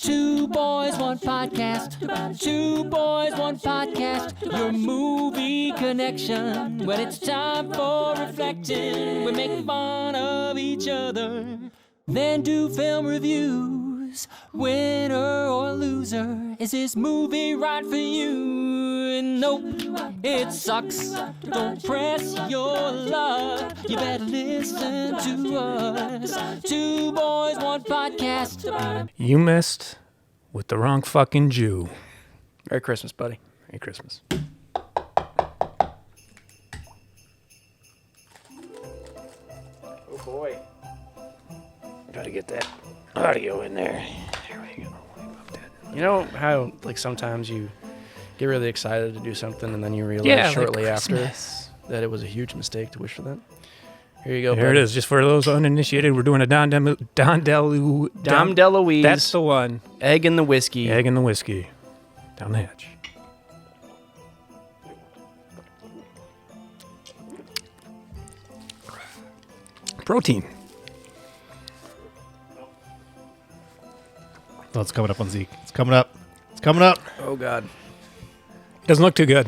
Two boys, one podcast. Two boys, one podcast. Your movie connection. When it's time for reflecting, we make fun of each other. Then do film reviews. Winner or loser. Is this movie right for you? Nope, it sucks. Don't press your luck. You better listen to us. Two boys, one podcast. You messed with the wrong fucking Jew. Merry Christmas, buddy. Merry Christmas. Oh, boy. Gotta get that audio in there. There we go. You know how, like, sometimes you get really excited to do something and then you realize shortly after that it was a huge mistake to wish for that? Here you go, There buddy. it is. Just for those uninitiated, we're doing a Dom DeLuise. That's the one. Egg in the whiskey. Egg in the whiskey. Down the hatch. Protein. Oh, it's coming up on Zeke. It's coming up. It's coming up. Oh, God. Doesn't look too good.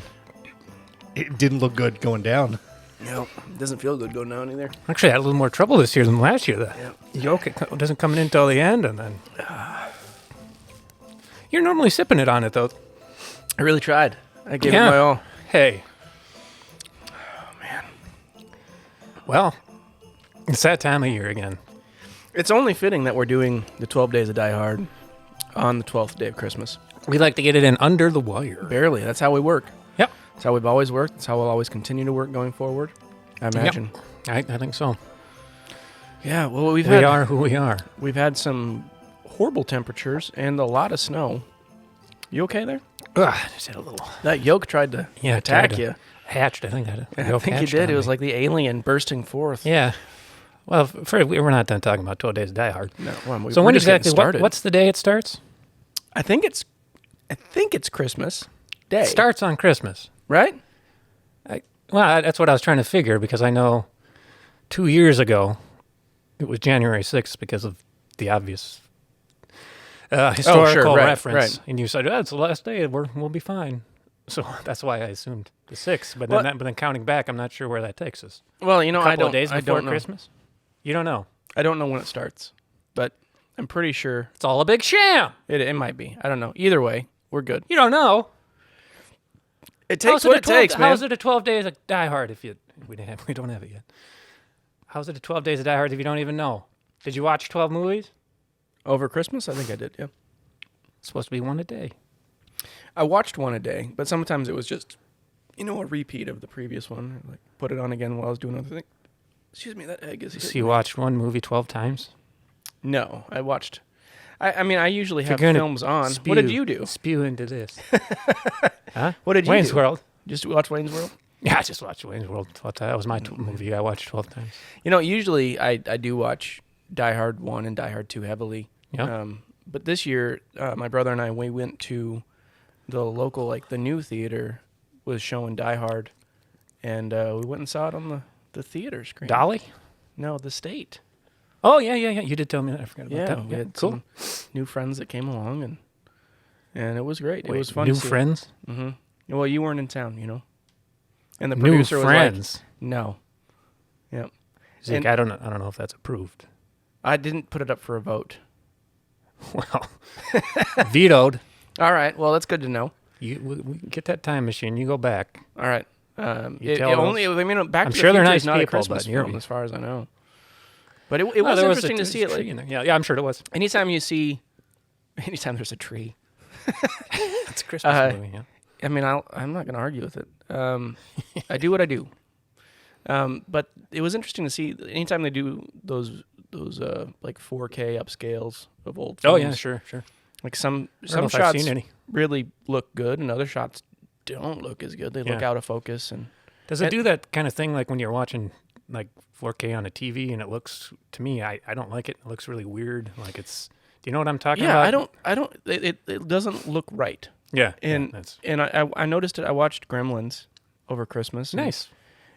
It didn't look good going down. No, it doesn't feel good going down either. Actually, I had a little more trouble this year than last year. The Yeah. yolk doesn't come in until the end, and then you're normally sipping it on it though. I really tried. I gave it my all. Hey. Oh, man. Well, it's that time of year again. It's only fitting that we're doing the 12 Days of Die Hard on the 12th day of Christmas. We like to get it in under the wire. Barely. That's how we work. Yep. That's how we've always worked. That's how we'll always continue to work going forward, I imagine. Yep. I think so. Yeah, well, We are who we are. We've had some horrible temperatures and a lot of snow. You okay there? Ugh, just had a little That yolk tried to attack you. Hatched, I think. I think you did. It was like the alien bursting forth. Yeah. Well, we're not done talking about 12 Days to Die Hard. No, well, So we're when just getting exactly? started. What's the day it starts? I think it's Christmas Day. It starts on Christmas. Right? That's what I was trying to figure because I know 2 years ago it was January 6th because of the obvious historical reference. Right. And you said, it's the last day. We'll be fine. So that's why I assumed the 6th. But then counting back, I'm not sure where that takes us. Well, you know, A couple of days before Christmas? You don't know. I don't know when it starts, but I'm pretty sure It's all a big sham. it might be. I don't know. Either way, we're good. You don't know. It takes what it takes, man. How's it a 12 Days of Die Hard if we don't have it yet? How's it a 12 Days of Die Hard if you don't even know? Did you watch 12 movies? Over Christmas? I think I did, yeah. It's supposed to be one a day. I watched one a day, but sometimes it was just, a repeat of the previous one. Like, put it on again while I was doing other things. Excuse me, that egg is... So you watched one movie 12 times? No, I watched... I usually have films on. What did you do? Spew into this. Huh? What did you Wayne's do? World. Just watch Wayne's World? Yeah, I just watched Wayne's World 12 times. That was my movie I watched 12 times. Usually I do watch Die Hard 1 and Die Hard 2 heavily. Yeah. But this year, my brother and I, we went to the local, the new theater was showing Die Hard. And we went and saw it on the theater screen. Dolly? No, the State. Oh, yeah. You did tell me that. I forgot about that. We had cool. some new friends that came along, and it was great. Wait, it was fun. New friends? Mm-hmm. Well, you weren't in town, And the New producer friends? was like, no. Yep. Zeke, I don't know if that's approved. I didn't put it up for a vote. Well, vetoed. All right. Well, that's good to know. We get that time machine. You go back. All right. Tell Back I'm to the sure they're Future nice is not a people, Christmas but you're- film, as far as I know. But it was there interesting to see it. tree in there. Yeah, I'm sure it was. Anytime there's a tree. It's a Christmas movie, yeah. I mean, I'm not going to argue with it. I do what I do. But it was interesting to see anytime they do those 4K upscales of old films. Oh, yeah, sure. Like some I don't know if I've shots seen any. really look good, and other shots don't look as good. They look out of focus. And Does it do that kind of thing like when you're watching 4K on a TV and it looks, to me, I don't like it. It looks really weird. Like it's, do you know what I'm talking about? Yeah, I don't. It doesn't look right. Yeah. And I noticed it. I watched Gremlins over Christmas. Nice.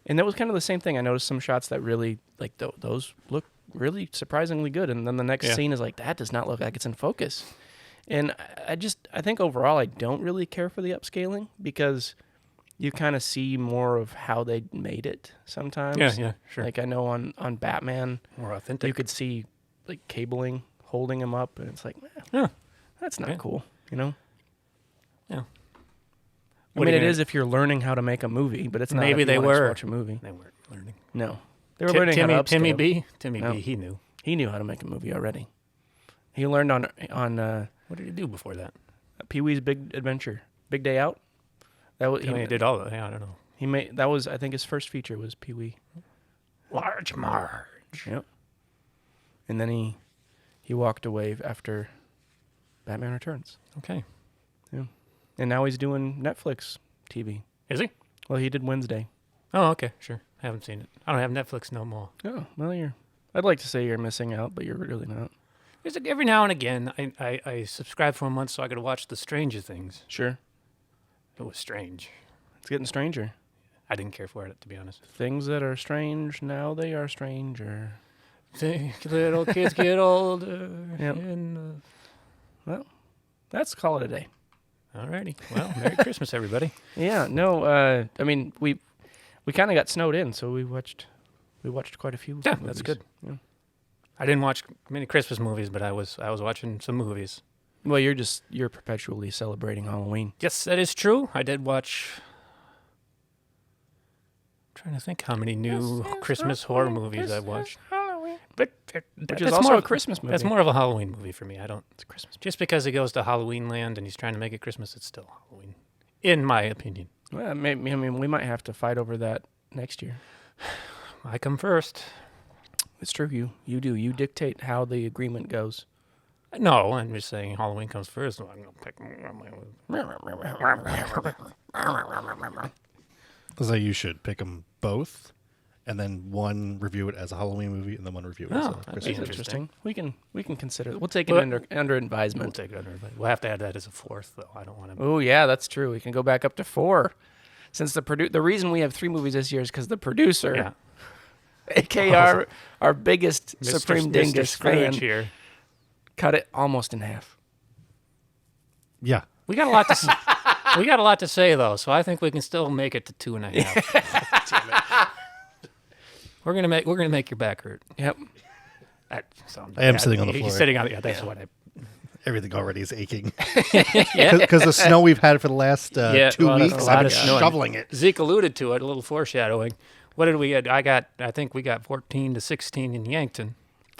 And that was kind of the same thing. I noticed some shots that really those look really surprisingly good, and then the next scene is like, that does not look like it's in focus. And I think overall I don't really care for the upscaling because you kind of see more of how they made it sometimes. Yeah, sure. Like I know on Batman, More authentic. you could see like cabling holding him up, and it's like, Yeah. that's not Yeah. cool, you know? Yeah. I What mean, are it you is if you're learning how to make a movie, but it's not Maybe if you they wanna just were. watch a movie. They weren't learning. No. They were learning how to upscale. Timmy B? Timmy No. B, he knew. He knew how to make a movie already. He learned on What did he do before that? Pee-wee's Big Adventure, Big Day Out. That was I mean, he did all that. Yeah, I don't know. He made that was I think his first feature was Pee-wee. Large Marge. Yep. And then he walked away after Batman Returns. Okay. Yeah. And now he's doing Netflix TV. Is he? Well, he did Wednesday. Oh, okay, sure. I haven't seen it. I don't have Netflix no more. Oh, well, I'd like to say you're missing out, but you're really not. There's like every now and again, I subscribe for a month so I could watch the Stranger Things. Sure. It was strange. It's getting stranger. I didn't care for it, to be honest. Things that are strange, now they are stranger. Little kids get older. Yep. And, Well, let's call it a day. alrighty. Well, Merry Christmas, everybody. Yeah, no, I mean, we kind of got snowed in, so we watched quite a few Yeah, movies. that's good. Yeah. I didn't watch many Christmas movies, but I was watching some movies. Well, you're perpetually celebrating Halloween. Yes, that is true. I did watch. I'm trying to think how many new Christmas horror movies I've watched. But Which is also a Christmas movie. That's more of a Halloween movie for me. I don't. It's Christmas. Just because he goes to Halloween land and he's trying to make it Christmas, it's still Halloween, in my opinion. Well, maybe, I mean, we might have to fight over that next year. I come first. It's true. You do. You dictate how the agreement goes. No, I'm just saying Halloween comes first. So I'm gonna pick. So you should pick them both, and then one review it as a Halloween movie, and then one review it as a that'd be Christmas movie. interesting. We can consider it. We'll take it Well, under We'll advisement. take it under. We'll have to add that as a fourth, though. I don't want to. Oh yeah, that's true. We can go back up to 4. Since the reason we have 3 movies this year is because the producer, Yeah. aka our biggest Mr. Supreme Mr. Dingus fan, Scrooge here. cut it almost in half. Yeah. We got a lot to. We got a lot to say though, so I think we can still make it to 2.5. We're gonna make your back hurt. Yep. I am sitting on the He's floor. sitting on the. Yeah, that's what I. Everything already is aching. Yeah. Because the snow we've had for the last 2 well, that's weeks, a lot I've of been snow. shoveling it. Zeke alluded to it. A little foreshadowing. What did we get? I think we got 14 to 16 in Yankton.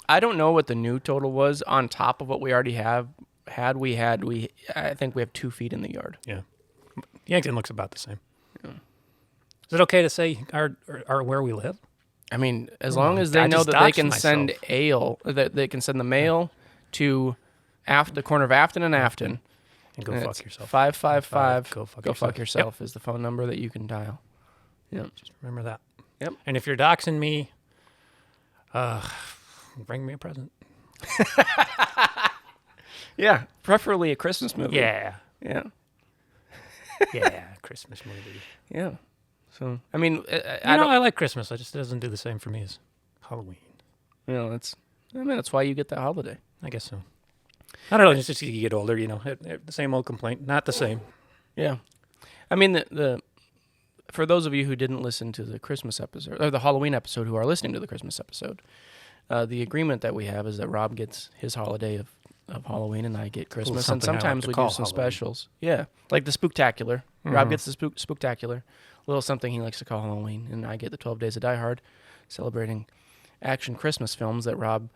I don't know what the new total was on top of what we already have. I think we have 2 feet in the yard. Yeah. Yankton looks about the same. Yeah. Is it okay to say our where we live? I mean, as long as they I know just that they doxed can send myself. that they can send the mail to the corner of Afton and Afton. And go and fuck it's yourself. 555. Go fuck Go yourself. fuck yourself is the phone number that you can dial. Yep. Just remember that. Yep. And if you're doxing me, bring me a present. Yeah, preferably a Christmas movie. Yeah. Yeah. Yeah. Christmas movie. Yeah. So, I mean, I like Christmas. It just doesn't do the same for me as Halloween. that's why you get that holiday. I guess so. I don't know. It's just you get older, the same old complaint. Not the same. Yeah. I mean, the for those of you who didn't listen to the Christmas episode or the Halloween episode who are listening to the Christmas episode, the agreement that we have is that Rob gets his holiday of Halloween and I get Christmas, and something I like sometimes to we do call some Halloween. specials. Yeah, like the Spooktacular. Rob gets the Spooktacular, a little something he likes to call Halloween, and I get the 12 Days of Die Hard, celebrating action Christmas films that Rob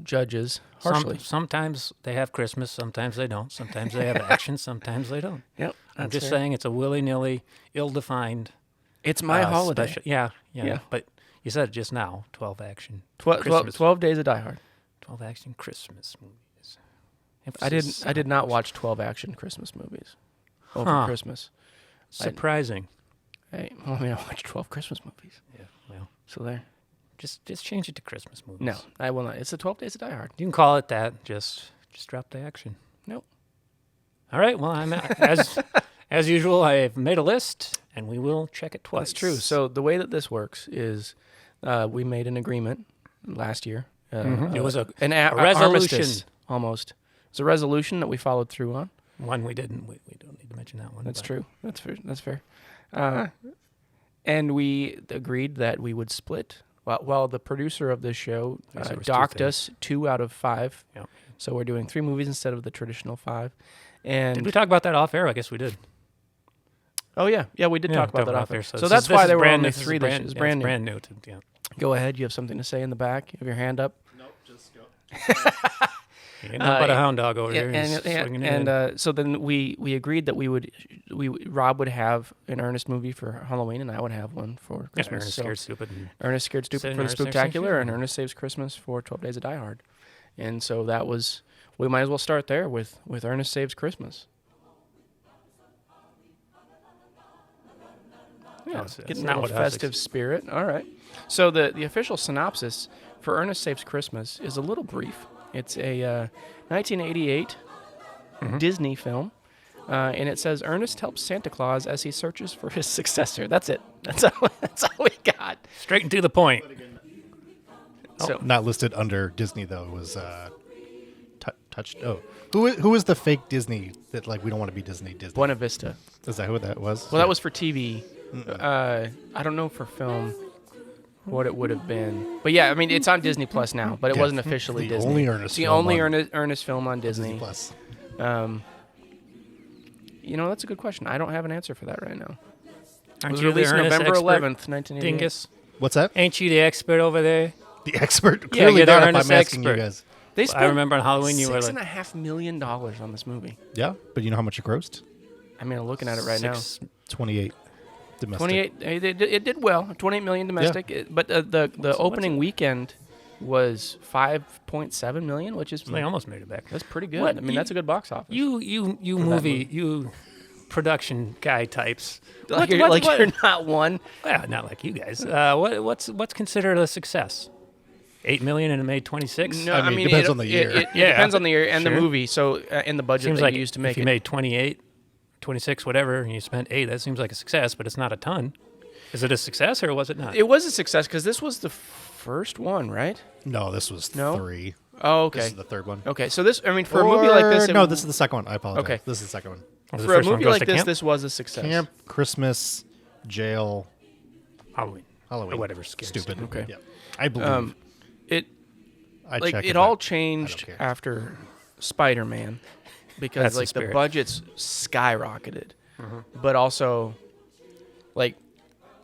judges harshly. Sometimes they have Christmas. Sometimes they don't. Sometimes they have action. Sometimes they don't. Yep, I'm that's just fair. saying it's a willy-nilly, ill-defined. It's my holiday. Yeah. Yeah. But you said it just now. 12 action. 12 Days of Die Hard. 12 action Christmas movies. I did not watch 12 action Christmas movies over Huh. Christmas. Surprising. I watched 12 Christmas movies. Yeah. Well, So there. just change it to Christmas movies. No, I will not. It's the 12 Days of Die Hard. You can call it that. Just drop the action. Nope. All right. Well, I'm as usual. I've made a list, and we will check it twice. That's true. So the way that this works is we made an agreement last year. It was an a resolution. armistice, almost. It's a resolution that we followed through on. One we didn't. We don't need to mention that one. That's but- true. That's fair. That's fair. And we agreed that we would split. Well, the producer of this show I said it was docked 2 us 2 out of 5. Yep. So we're doing 3 movies instead of the traditional 5. And Did we talk about that off air? I guess we did. oh yeah, we did talk about that off air. So this that's is- why this there is were brand only new. This is 3 this year. It's brand new. brand new. Yeah. Go ahead. You have something to say in the back. You have your hand up. Nope, just go. Ain't nothing but a hound dog over here. He's swinging it in. So then we agreed that Rob would have an Ernest movie for Halloween, and I would have one for Yeah, Christmas. Ernest So Scared Stupid. And Ernest Scared Stupid Sitting for the Ernest Saves Spooktacular, Christmas. and Ernest Saves Christmas for 12 Days of Die Hard. And so that was, we might as well start there with Ernest Saves Christmas. Yeah, that's getting not a what little I was festive spirit. All right. So the official synopsis for Ernest Saves Christmas is a little brief. It's a 1988 Disney film. And it says Ernest helps Santa Claus as he searches for his successor. That's it. That's all we got. straight and to the point. So Not listed under Disney though. It was touched. Oh, who is the fake Disney that like we don't want to be Disney? Buena Vista. Is that who that was? Well, that was for TV. I don't know for film what it would have been. But yeah, I mean, it's on Disney Plus now, but it Yeah. wasn't officially The Disney. only Ernest It's the film only on Ernest film on Disney. Plus. You know, that's a good question. I don't have an answer for that right now. It Aren't was you the released Ernest November expert, 11th, 1988. Dingus? What's that? Ain't you the expert over there? The expert? Yeah, Clearly you're the not. If I'm Ernest asking you expert. guys. They I spent remember on Halloween you were like $6.5 million on this movie. Yeah, but you know how much it grossed? I mean, I'm looking at it right now. 28 domestic. 28. It did well. 28 million domestic. But the opening weekend was 5.7 million, which is they almost made it back. that's pretty good. What? I mean, that's a good box office. You movie production guy types. like What- you're not one. Well, not like you guys. What's considered a success? 8 million and it made 26. No, I mean, depends on the year. It Yeah, depends on the year and sure. the movie. So and the budget Seems that like you used to make if you it. made 28, 26, whatever, and you spent 8, that seems like a success, but it's not a ton. Is it a success or was it not? It was a success because this was the first one, right? No, this was No? 3. Oh, This okay. is the third one. Okay, so this, I mean, for a movie like this, No, this is the second one. I apologize. Okay. This is the second one. Was the for a first one movie Goes like to this, Camp? this was a success. Camp, Christmas, jail, Halloween. Halloween. Or whatever. Scared Stupid. Okay. Yeah. I believe. It I like check it it all out. changed I don't care. after Spider-Man because That's the like the spirit. budgets skyrocketed, Mm-hmm. but also like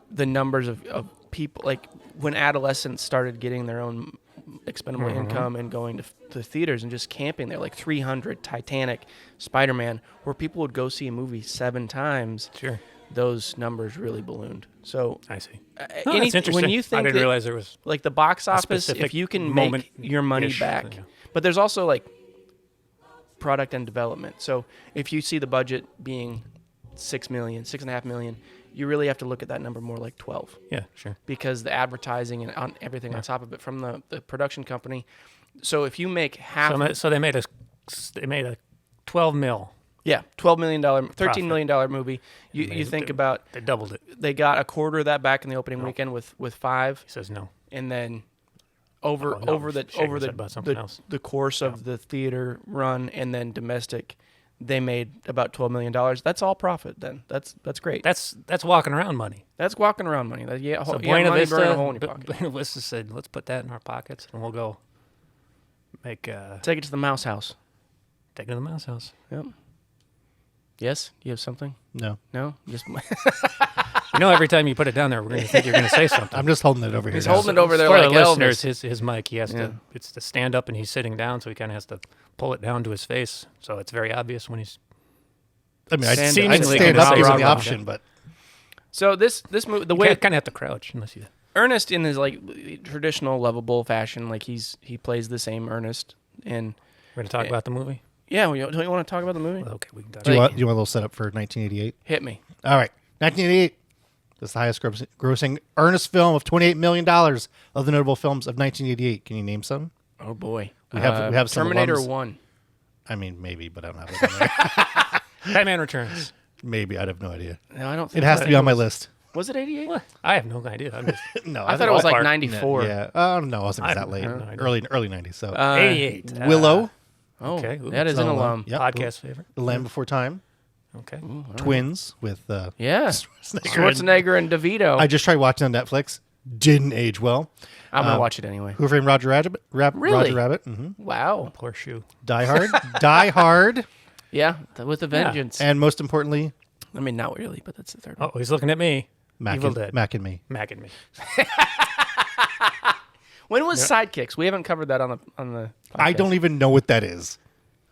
the numbers of people, like when adolescents started getting their own expendable Mm-hmm. income and going to theaters and just camping there, like 300, Titanic, Spider-Man, where people would go see a movie 7 times. Sure. Those numbers really ballooned. So I see. uh, No, any- that's interesting. when you think I didn't that- realize there was. like the box office, if specific you can moment make your money ish, back. yeah. But there's also like product and development. So if you see the budget being 6 million, 6.5 million, you really have to look at that number more like 12 Yeah, sure. because the advertising and on everything on top of it from the production company. So if you make half, So they made a $12 million. yeah, $12 million, $13 Profit. million movie, you Amazing. think about, They doubled it. they got a quarter of that back in the opening weekend with 5. He says no. And then over Oh, no, over the shaking over his the head about something else. the course of the theater run and then domestic, they made about $12 million. That's all profit. Then that's great. That's walking around money. That's walking around money. That you So have Buena money burning a Vista, hole in your pocket. Buena Vista said, let's put that in our pockets and we'll go make Take it to the mouse house. take it to the mouse house. Yep. Yes, you have something? No. No, just You know, every time you put it down there, we're going to think you're going to say something. I'm just holding it over here. he's now. holding it over there For like the listeners, Elvis. his mic, he has Yeah. to, it's to stand up and he's sitting down, so he kind of has to pull it down to his face. So it's very obvious when he's, I mean, I'd Stand- stand seemingly up gonna is say the something. option, but So this movie, the you way kind of have to crouch unless you, Ernest in his like traditional lovable fashion, like he plays the same Ernest, and we're going to talk about the movie? yeah, don't you want to talk about the movie? Well, okay, we can talk do you Like- want a little setup for 1988? Hit me. All right. 1988. This is the highest grossing Ernest film of $28 million of the notable films of 1988. Can you name some? Oh boy, We have some Terminator alums. 1. I mean, maybe, but I don't have it on there. Batman Returns. Maybe. I'd have no idea. No, I don't think It has to be on my list. Was it 88? What? I have no idea. I'm just, No, I thought it was like ballpark. 94. Yeah. No, it wasn't I that don't late. know. Early 90s. So 88. Willow, Oh, Okay, ooh, that is an alum. Yep. Podcast favorite. The Land Before Time. Okay. Twins with Yeah. Schwarzenegger. Schwarzenegger and DeVito. I just tried watching on Netflix. Didn't age well. I'm going to watch it anyway. Who Framed Roger Rabbit? Really? Roger Rabbit. Mm-hmm. Wow. Horseshoe. Die Hard. Die Hard. Yeah, with a vengeance. And most importantly, I mean, not really, but that's the third one. Oh, he's looking at me. Mac Evil and, Dead. Mac and Me. Mac and me. When was Sidekicks? We haven't covered that on the podcast. I don't even know what that is.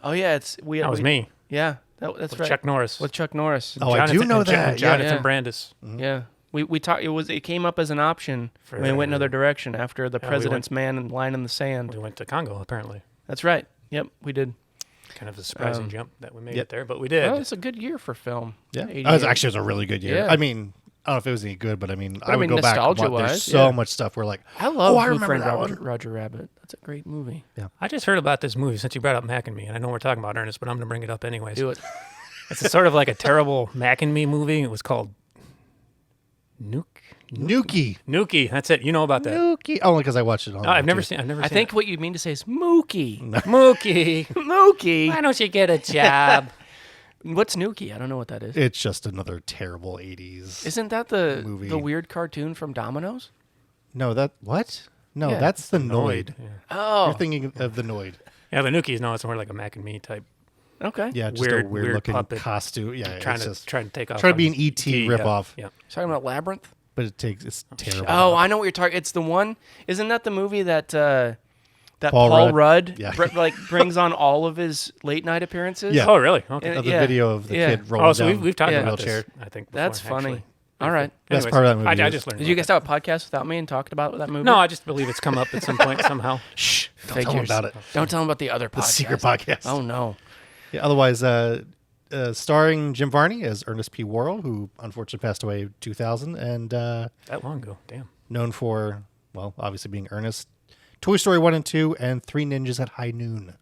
Oh, yeah. That was me. Yeah, that's With right. Chuck Norris. With Chuck Norris. Oh, I do know and that. Jonathan Yeah. Brandis. Yeah. We talked. It came up as an option. For- We went another direction after the we President's Man and Line in the Sand. We went to Congo, apparently. That's right. Yep, we did. Kind of a surprising jump that we made Yep. it there, but we did. Well, it's a good year for film. Yeah. 88. It was a really good year. Yeah. I mean, I don't know if it was any good, but I mean, I would go back and watch. nostalgia-wise, There's so yeah. much stuff where like, I love oh, I Who remember Framed that Roger, one. Roger Rabbit. That's a great movie. I just heard about this movie since you brought up Mac and Me, and I know we're talking about Ernest, but I'm going to bring it up anyways. Do it. It's a sort of like a terrible Mac and Me movie. It was called Nuki. Nuki. That's it. You know about that. Nuki. Only because I watched it on. Oh, I've never too. seen. I've never I seen. think what you mean to say is Mookie. Mookie. Mookie. Why don't you get a job? What's Nuki? I don't know what that is. It's just another terrible 80s. Isn't that the movie. weird cartoon from Domino's? No, that what? No, Yeah. that's the Noid. Yeah. Oh, You're thinking of the Noid. Yeah, the Nukies. No, it's more like a Mac and Me type. okay. Yeah, just Weird- a weird looking puppet costume. Yeah, Trying it's to just trying to take off. try to be on an ET yeah, ripoff. Yeah. Talking about Labyrinth. but it's terrible. Oh, I know what you're talking. It's the one. Isn't that the movie that that Paul Paul Rudd? Rudd, Yeah. like brings on all of his late night appearances? Yeah. Oh, really? Okay. And- Of the yeah. video of the Yeah. kid rolling Oh, so down we've talked Yeah. about wheelchair. this. I think before, That's funny. actually. All right. Best Anyways, part of that movie I is- just learned. Did you about guys have a podcast without me and talked about that movie? that. No, I just believe it's come up at some point somehow. Shh! Don't tell them about it. Don't tell them about the other podcast. The secret podcast. Oh no. Yeah, otherwise, starring Jim Varney as Ernest P. Worrell, who unfortunately passed away in 2000, and That long ago. Damn. known for, well, obviously being Ernest, Toy Story 1 and 2, and Three Ninjas at High Noon.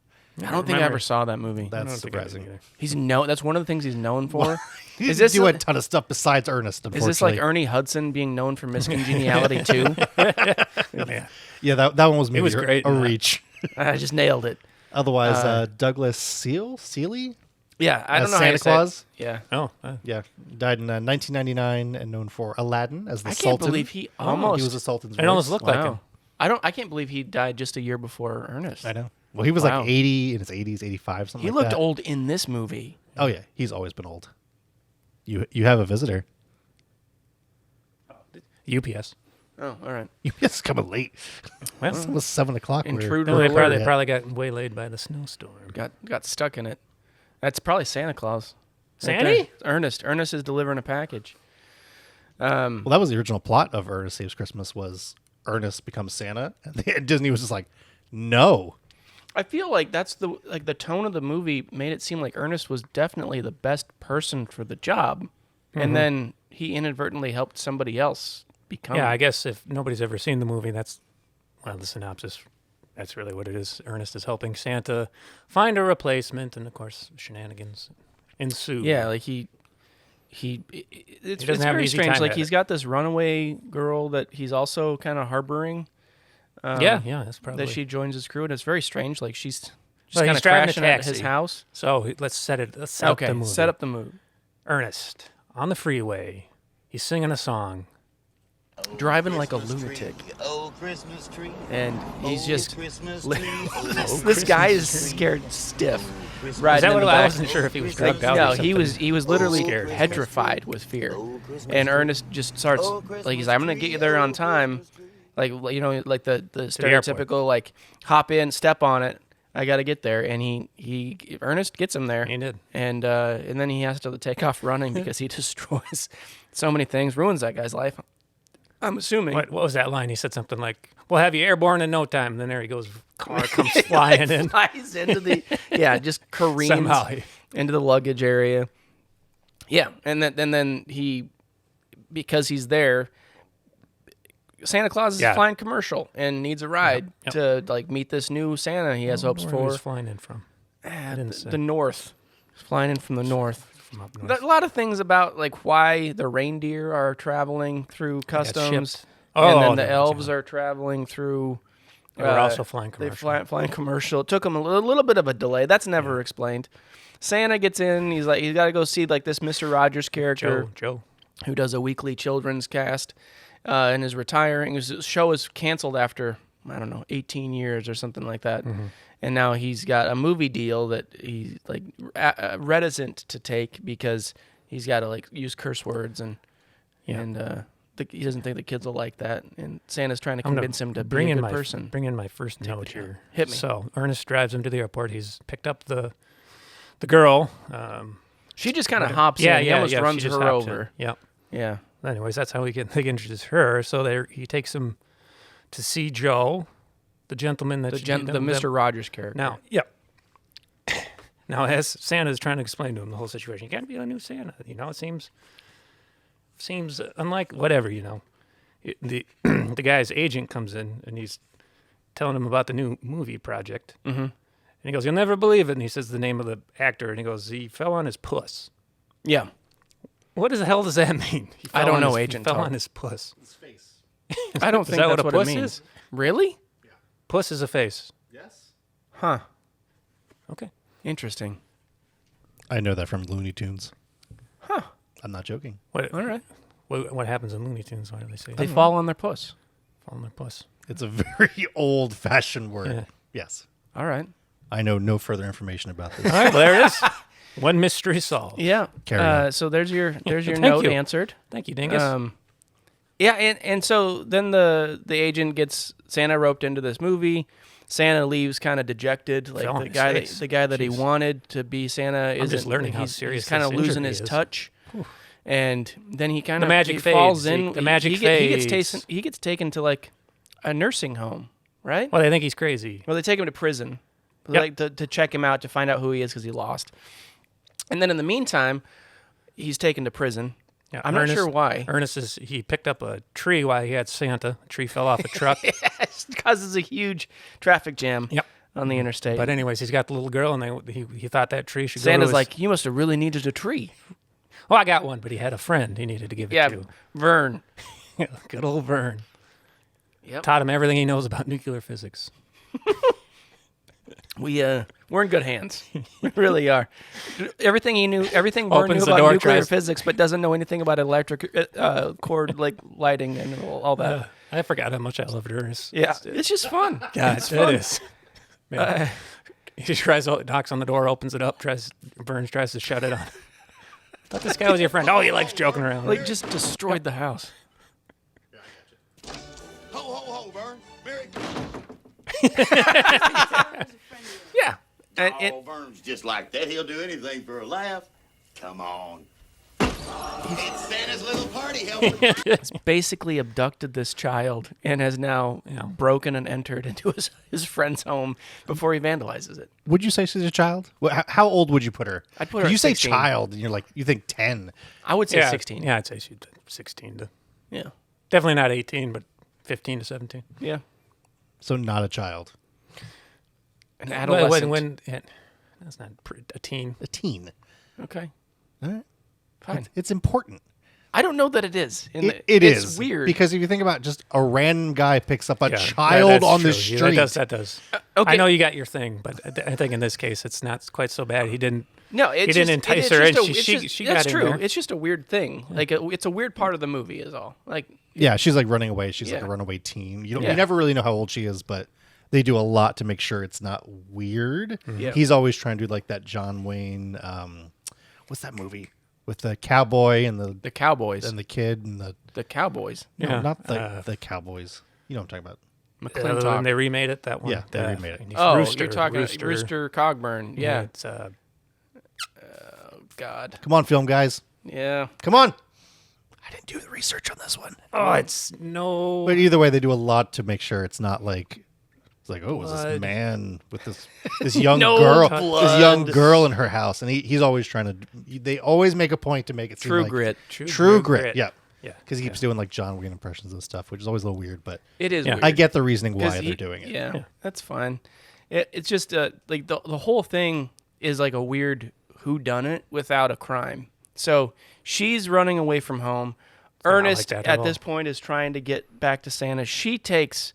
I don't think I ever saw that movie. I don't That's think I did surprising. either. That's one of the things he's known for. He Is this do a- a ton of stuff besides Ernest, Is unfortunately. this like Ernie Hudson being known for Miss Congeniality too? Yeah. Yeah, that one was maybe was great a in that. reach. I just nailed it. Otherwise, Douglas Seeley Yeah, I as don't know Santa how you say it. Claus. Yeah. Oh. Yeah, died in 1999 and known for Aladdin as the I can't Sultan. believe he He almost. was the Sultan's It almost voice. looked like him. Wow. I can't believe he died just a year before Ernest. I know. Well, he was Wow. like 80 in his 80s, 85, something He like looked that. old in this movie. Oh yeah, he's always been old. You have a visitor. UPS. Oh, all right. It's coming late. Well, It was 7 o'clock. Intruder no, they alert. probably got waylaid by the snowstorm. Got stuck in it. That's probably Santa Claus. Right Sandy? there. It's Ernest. Ernest is delivering a package. Well, that was the original plot of Ernest Saves Christmas was Ernest becomes Santa, and Disney was just like, no. I feel like that's the tone of the movie made it seem like Ernest was definitely the best person for the job, and then he inadvertently helped somebody else become. Yeah, I guess if nobody's ever seen the movie, that's, well, the synopsis. That's really what it is. Ernest is helping Santa find a replacement, and of course, shenanigans ensue. Yeah, like it's doesn't have an very easy strange. time Like at he's it. got this runaway girl that he's also kind of harboring. Yeah, that's probably. That she joins his crew, and it's very strange. Like she's just Well, kind he's of driving a crashing at his taxi. house. So let's set up Okay, the movie. set up the mood. Ernest on the freeway. He's singing a song. Driving like a lunatic, Oh, Christmas tree. and he's Oh, just Christmas li- tree. this guy is scared stiff. Right Is that in what the I back. wasn't sure if he was Like, drugged out. no, or something. he was literally Scared. petrified with fear. And Ernest just starts like he's, I'm gonna get you there on time, like like the stereotypical like hop in, step on it. I got to get there, and he Ernest gets him there. He did. And then he has to take off running because he destroys so many things, ruins that guy's life. I'm assuming. What was that line? He said something like, "We'll have you airborne in no time." And then there he goes. Car comes flying in. Flies into the just careens Somehow. into the luggage area. Yeah, and then he, because he's there, Santa Claus is Yeah. flying commercial and needs a ride Yep. to like meet this new Santa he has hopes Where for. he's flying in from. didn't say. The north, he's flying in from the north. From up north. A lot of things about like why the reindeer are traveling through customs, shipped. and Oh, then the no, elves are traveling through They were also flying commercial. They flying commercial. It took them a little bit of a delay. That's never explained. Santa gets in. He's got to go see like this Mr. Rogers character, Joe, who does a weekly children's cast, and is retiring. His show is canceled after 18 years or something like that. Mm-hmm. And now he's got a movie deal that he's like reticent to take because he's got to like use curse words and he doesn't think the kids will like that, and Santa's trying to convince him to be a good person. Bring in my first note here. Hit me. So Ernest drives him to the airport. He's picked up the girl. She just kind of hops in. He almost runs her over. Yep. Yeah. Anyways, that's how they introduce her. So he takes him to see Joe, the gentleman that the Mr. Rogers character. Now, Now, as Santa's trying to explain to him the whole situation, you got to be a new Santa. It seems unlike whatever. The the guy's agent comes in and he's telling him about the new movie project. Mm-hmm. And he goes, "You'll never believe it." And he says the name of the actor, and he goes, "He fell on his puss." Yeah. What the hell does that mean? I don't know, Agent He fell Talk. on his puss. His face. I don't Is think that that's what what a it puss means. is? Really? Puss is a face. Yes. Huh. Okay. Interesting. I know that from Looney Tunes. Huh. I'm not joking. All right. What happens in Looney Tunes? Why do they say They that? fall on their puss. Fall on their puss? It's a very old-fashioned word. Yeah. Yes. All right. I know no further information about this. All right, well, there it is. One mystery solved. Yeah. Carry on. So there's your Thank note you. answered. Thank you, Dingus. Yeah, and so then the agent gets Santa roped into this movie. Santa leaves kind of dejected, like Fell on the his guy face. that he wanted to be Santa isn't. just learning how he's serious kind of this losing injury his is. touch. And then he kind The of magic falls fades. in. The magic he fades. He gets taken to like a nursing home, right? Well, they think he's crazy. Well, they take him to prison, Yep. like to check him out to find out who he is because he lost. And then in the meantime, he's taken to prison. Yeah, I'm not sure why. Ernest he picked up a tree while he had Santa. A tree fell off a truck. It causes a huge traffic jam Yep. on the interstate. But anyways, he's got the little girl, and he thought that tree should Santa's go to like, you must have really needed a tree. well, I got one, but he had a friend he needed to give it Yeah, to. Vern. Good old Vern. Yep. Taught him everything he knows about nuclear physics. We're in good hands. We really are. Everything Vern knew Opens the about door, nuclear tries- physics, but doesn't know anything about electric cord like lighting and all that. I forgot how much I loved Ernest. Yeah, it's just fun. God, it's it fun. is. Man. He knocks on the door, opens it up, Burns tries to shut it on. Thought this guy was your friend. Oh, he likes joking around. Like just destroyed the house. Ho, ho, ho, Vern. Merry Yeah. And Vern's just like that. He'll do anything for a laugh. Come on. It's Santa's little party helper. He's basically abducted this child and has now broken and entered into his friend's home before he vandalizes it. Would you say she's a child? How old would you put her? I'd put her You at say 16. child, and you think 10. I would say yeah, 16. Yeah, I'd say she's 16 to Yeah. definitely not 18, but 15 to 17. Yeah. So not a child. An adolescent. When that's not a teen. A teen. Okay. All right. Fine. It's important. I don't know that it is. It it's is weird. because if you think about just a random guy picks up a Yeah, child that's on the true. street. Yeah, that does. okay. I know you got your thing, but I think in this case it's not quite so bad. He didn't. No, it's He didn't entice her, and she that's got in true. there. It's just a weird thing. Like it's a weird part of the movie, is all. Like Yeah, she's like running away. She's like Yeah. a runaway teen. You Yeah. never really know how old she is, but they do a lot to make sure it's not weird. Yeah. He's always trying to do like that John Wayne. What's that movie with the cowboy and the Cowboys. the kid and The Cowboys. no, Yeah, not the Cowboys. You know what I'm talking about? When McClintock. they remade it, that one. Yeah, they remade it. and he's Oh, Rooster, you're talking Rooster Cogburn. Yeah. It's God. Come on, film guys. Yeah. Come on. I didn't do the research on this one. it's no. But either way, they do a lot to make sure it's not like it's like, oh, it was this Blood. man with this young No girl, blood. this young girl in her house, and he's always trying to. They always make a point to make it seem True like grit. True grit. Yeah, Yeah. because he keeps doing like John Wayne impressions and stuff, which is always a little weird. But It is Yeah. weird. I get the reasoning 'Cause why they're doing it. Yeah, that's fine. It's just like the whole thing is like a weird whodunit without a crime. So she's running away from home. not Ernest like that at at this all. point is trying to get back to Santa. She takes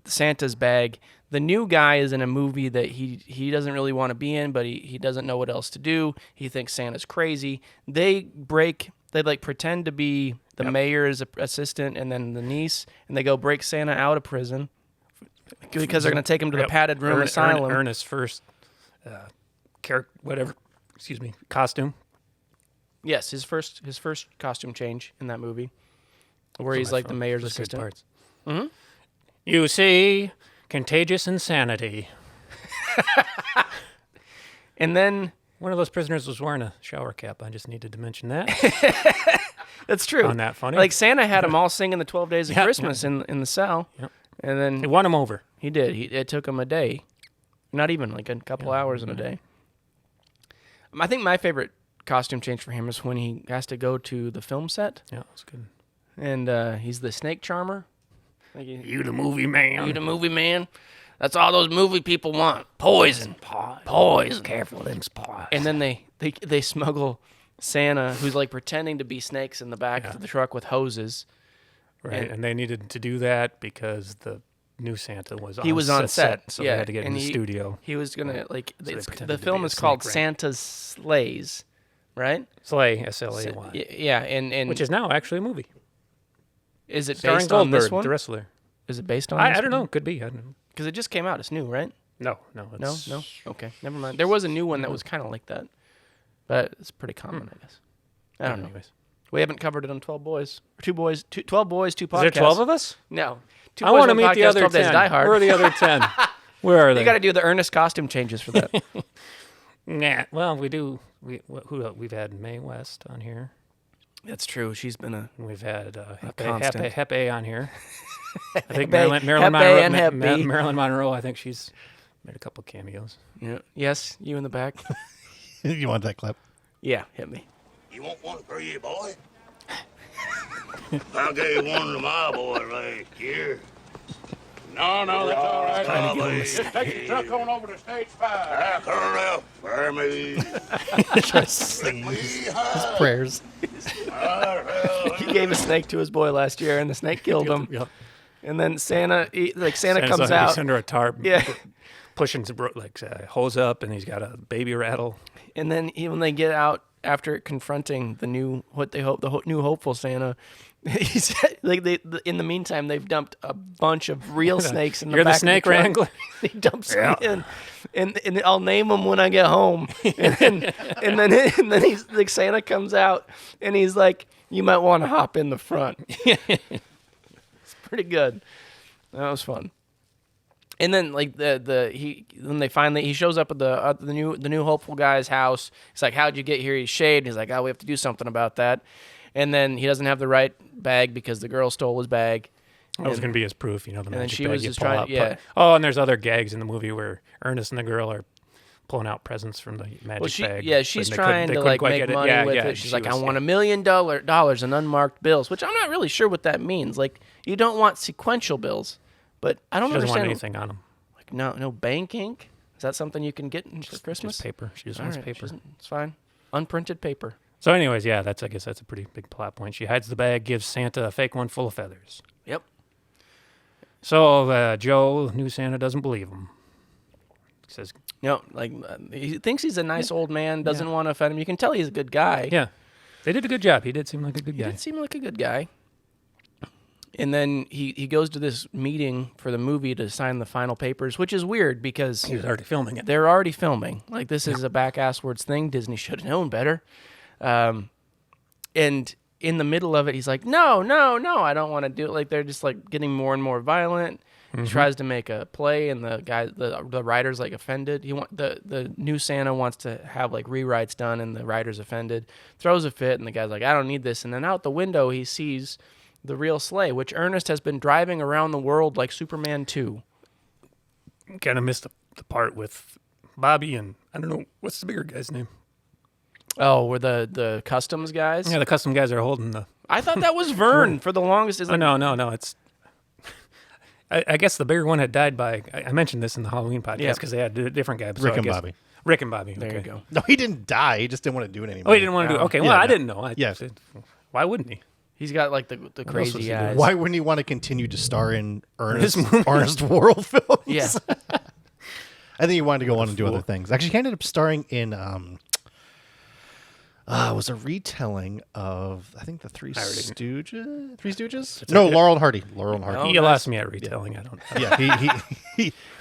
Santa's bag. The new guy is in a movie that he doesn't really want to be in, but he doesn't know what else to do. He thinks Santa's crazy. They like pretend to be the mayor's assistant and then the niece, and they go break Santa out of prison because they're going to take him to the padded room asylum. Ernest's first costume. Yes, his first costume change in that movie, where he's like the mayor's assistant. Mm-hmm. You see, contagious insanity. And then one of those prisoners was wearing a shower cap. I just needed to mention that. That's true. Found that funny. Like Santa had them all singing the 12 Days of Christmas in the cell. Yep. And then he won him over. He did. It took him a day, not even like a couple hours in a day. I think my favorite costume change for him is when he has to go to the film set. Yeah, that's good. And he's the snake charmer. Like you the movie man. You the movie man. That's all those movie people want. Poison. Poison. Careful, them's poison. And then they smuggle Santa, who's like pretending to be snakes in the back of the truck with hoses. Right, and they needed to do that because the new Santa was on set. So they had to get in the studio. He was going to, the to film be is a called snake Santa's Sleighs, right? Slay, S-L-A-Y. Yeah, and which is now actually a movie. Is it starring based on this Goldberg, one? the wrestler. Is it based on this I don't one? know. Could be. I don't know. Because it just came out. It's new, right? No. No? Okay, never mind. There was a new one that was kind of like that. But it's pretty common, I guess. I don't know. Anyways. We haven't covered it on 12 Boys. 12 Boys, 2 podcasts. Is there 12 of us? No. I want to meet the other 12 Days 10. Die Hard. Where are the other 10? Where are they? You got to do the Ernest costume changes for that. Nah. Well, we do. We've had Mae West on here. That's true. She's been a We've had constant. Hepe on here. I think Hepe Marilyn Monroe. I think she's made a couple cameos. Yeah. Yes, you in the back. You want that clip? Yeah, hit me. You want one for you, boy? I gave one to my boy last year. No, that's all right. Golly. Just take the truck on over to stage 5. I curl out for me. His prayers. He gave a snake to his boy last year, and the snake killed him. Yep. And then Santa Santa's comes out. He's under a tarp. Yeah. Pushing hose up, and he's got a baby rattle. And then when they get out after confronting the new new hopeful Santa, he's like in the meantime they've dumped a bunch of real snakes in the You're back the snake of the truck. wrangler. He dumps them in, and I'll name them when I get home. And then he's like Santa comes out and he's like, you might want to hop in the front. It's pretty good. That was fun. And then like he shows up at the new hopeful guy's house. He's like, "How'd you get here?" He's shaved. He's like, "Oh, we have to do something about that." And then he doesn't have the right bag because the girl stole his bag. That was going to be his proof, the magic then she bag was you just pull trying- out. yeah. Oh, and there's other gags in the movie where Ernest and the girl are pulling out presents from the magic Well, bag. she's but trying they to couldn't like quite make get money Yeah, with yeah, it. She's she like, was- "I want $1 million in unmarked bills," which I'm not really sure what that means. Like, you don't want sequential bills, but I don't She doesn't understand. want anything on them. Like, no bank ink. Is that something you can get for Christmas? Just paper. She just All wants right, paper. It's fine. Unprinted paper. So, anyways, yeah, I guess that's a pretty big plot point. She hides the bag, gives Santa a fake one full of feathers. Yep. So Joe, new Santa, doesn't believe him. He says, No, like he thinks he's a nice old man, doesn't want to offend him. You can tell he's a good guy. "Yeah, they did a good job. He did seem like a good He guy." did seem like a good guy. And then he goes to this meeting for the movie to sign the final papers, which is weird because He was already filming it. they're already filming. Like, this is a back-asswards thing. Disney should have known better. And in the middle of it, he's like, no, I don't want to do it. Like, they're just, like, getting more and more violent. He tries to make a play, and the writer's, like, offended. The new Santa wants to have, like, rewrites done, and the writer's offended. Throws a fit, and the guy's like, I don't need this. And then out the window, he sees the real sleigh, which Ernest has been driving around the world like Superman 2. Kind of missed the part with Bobby and, I don't know, what's the bigger guy's name? Oh, we're the customs guys? Yeah, the custom guys are holding the... I thought that was Vern for the longest. Oh, no, it's... I guess the bigger one had died by... I mentioned this in the Halloween podcast because they had a different guy. Rick and Bobby. Rick and Bobby. There okay. you go. No, he didn't die. He just didn't want to do it anymore. Oh, he didn't want to do it. Okay, well, Yeah, I no. didn't know. Yes. Why wouldn't he? He's got like the else was crazy he eyes. doing? Why wouldn't he want to continue to star in Ernest World films? Yeah. I think he wanted to go on and do other things. Actually, he ended up starring in was a retelling of, I think, the Three Stooges. Three Stooges? No, Laurel and Hardy. Laurel and Hardy. You lost me at retelling. I don't. Yeah,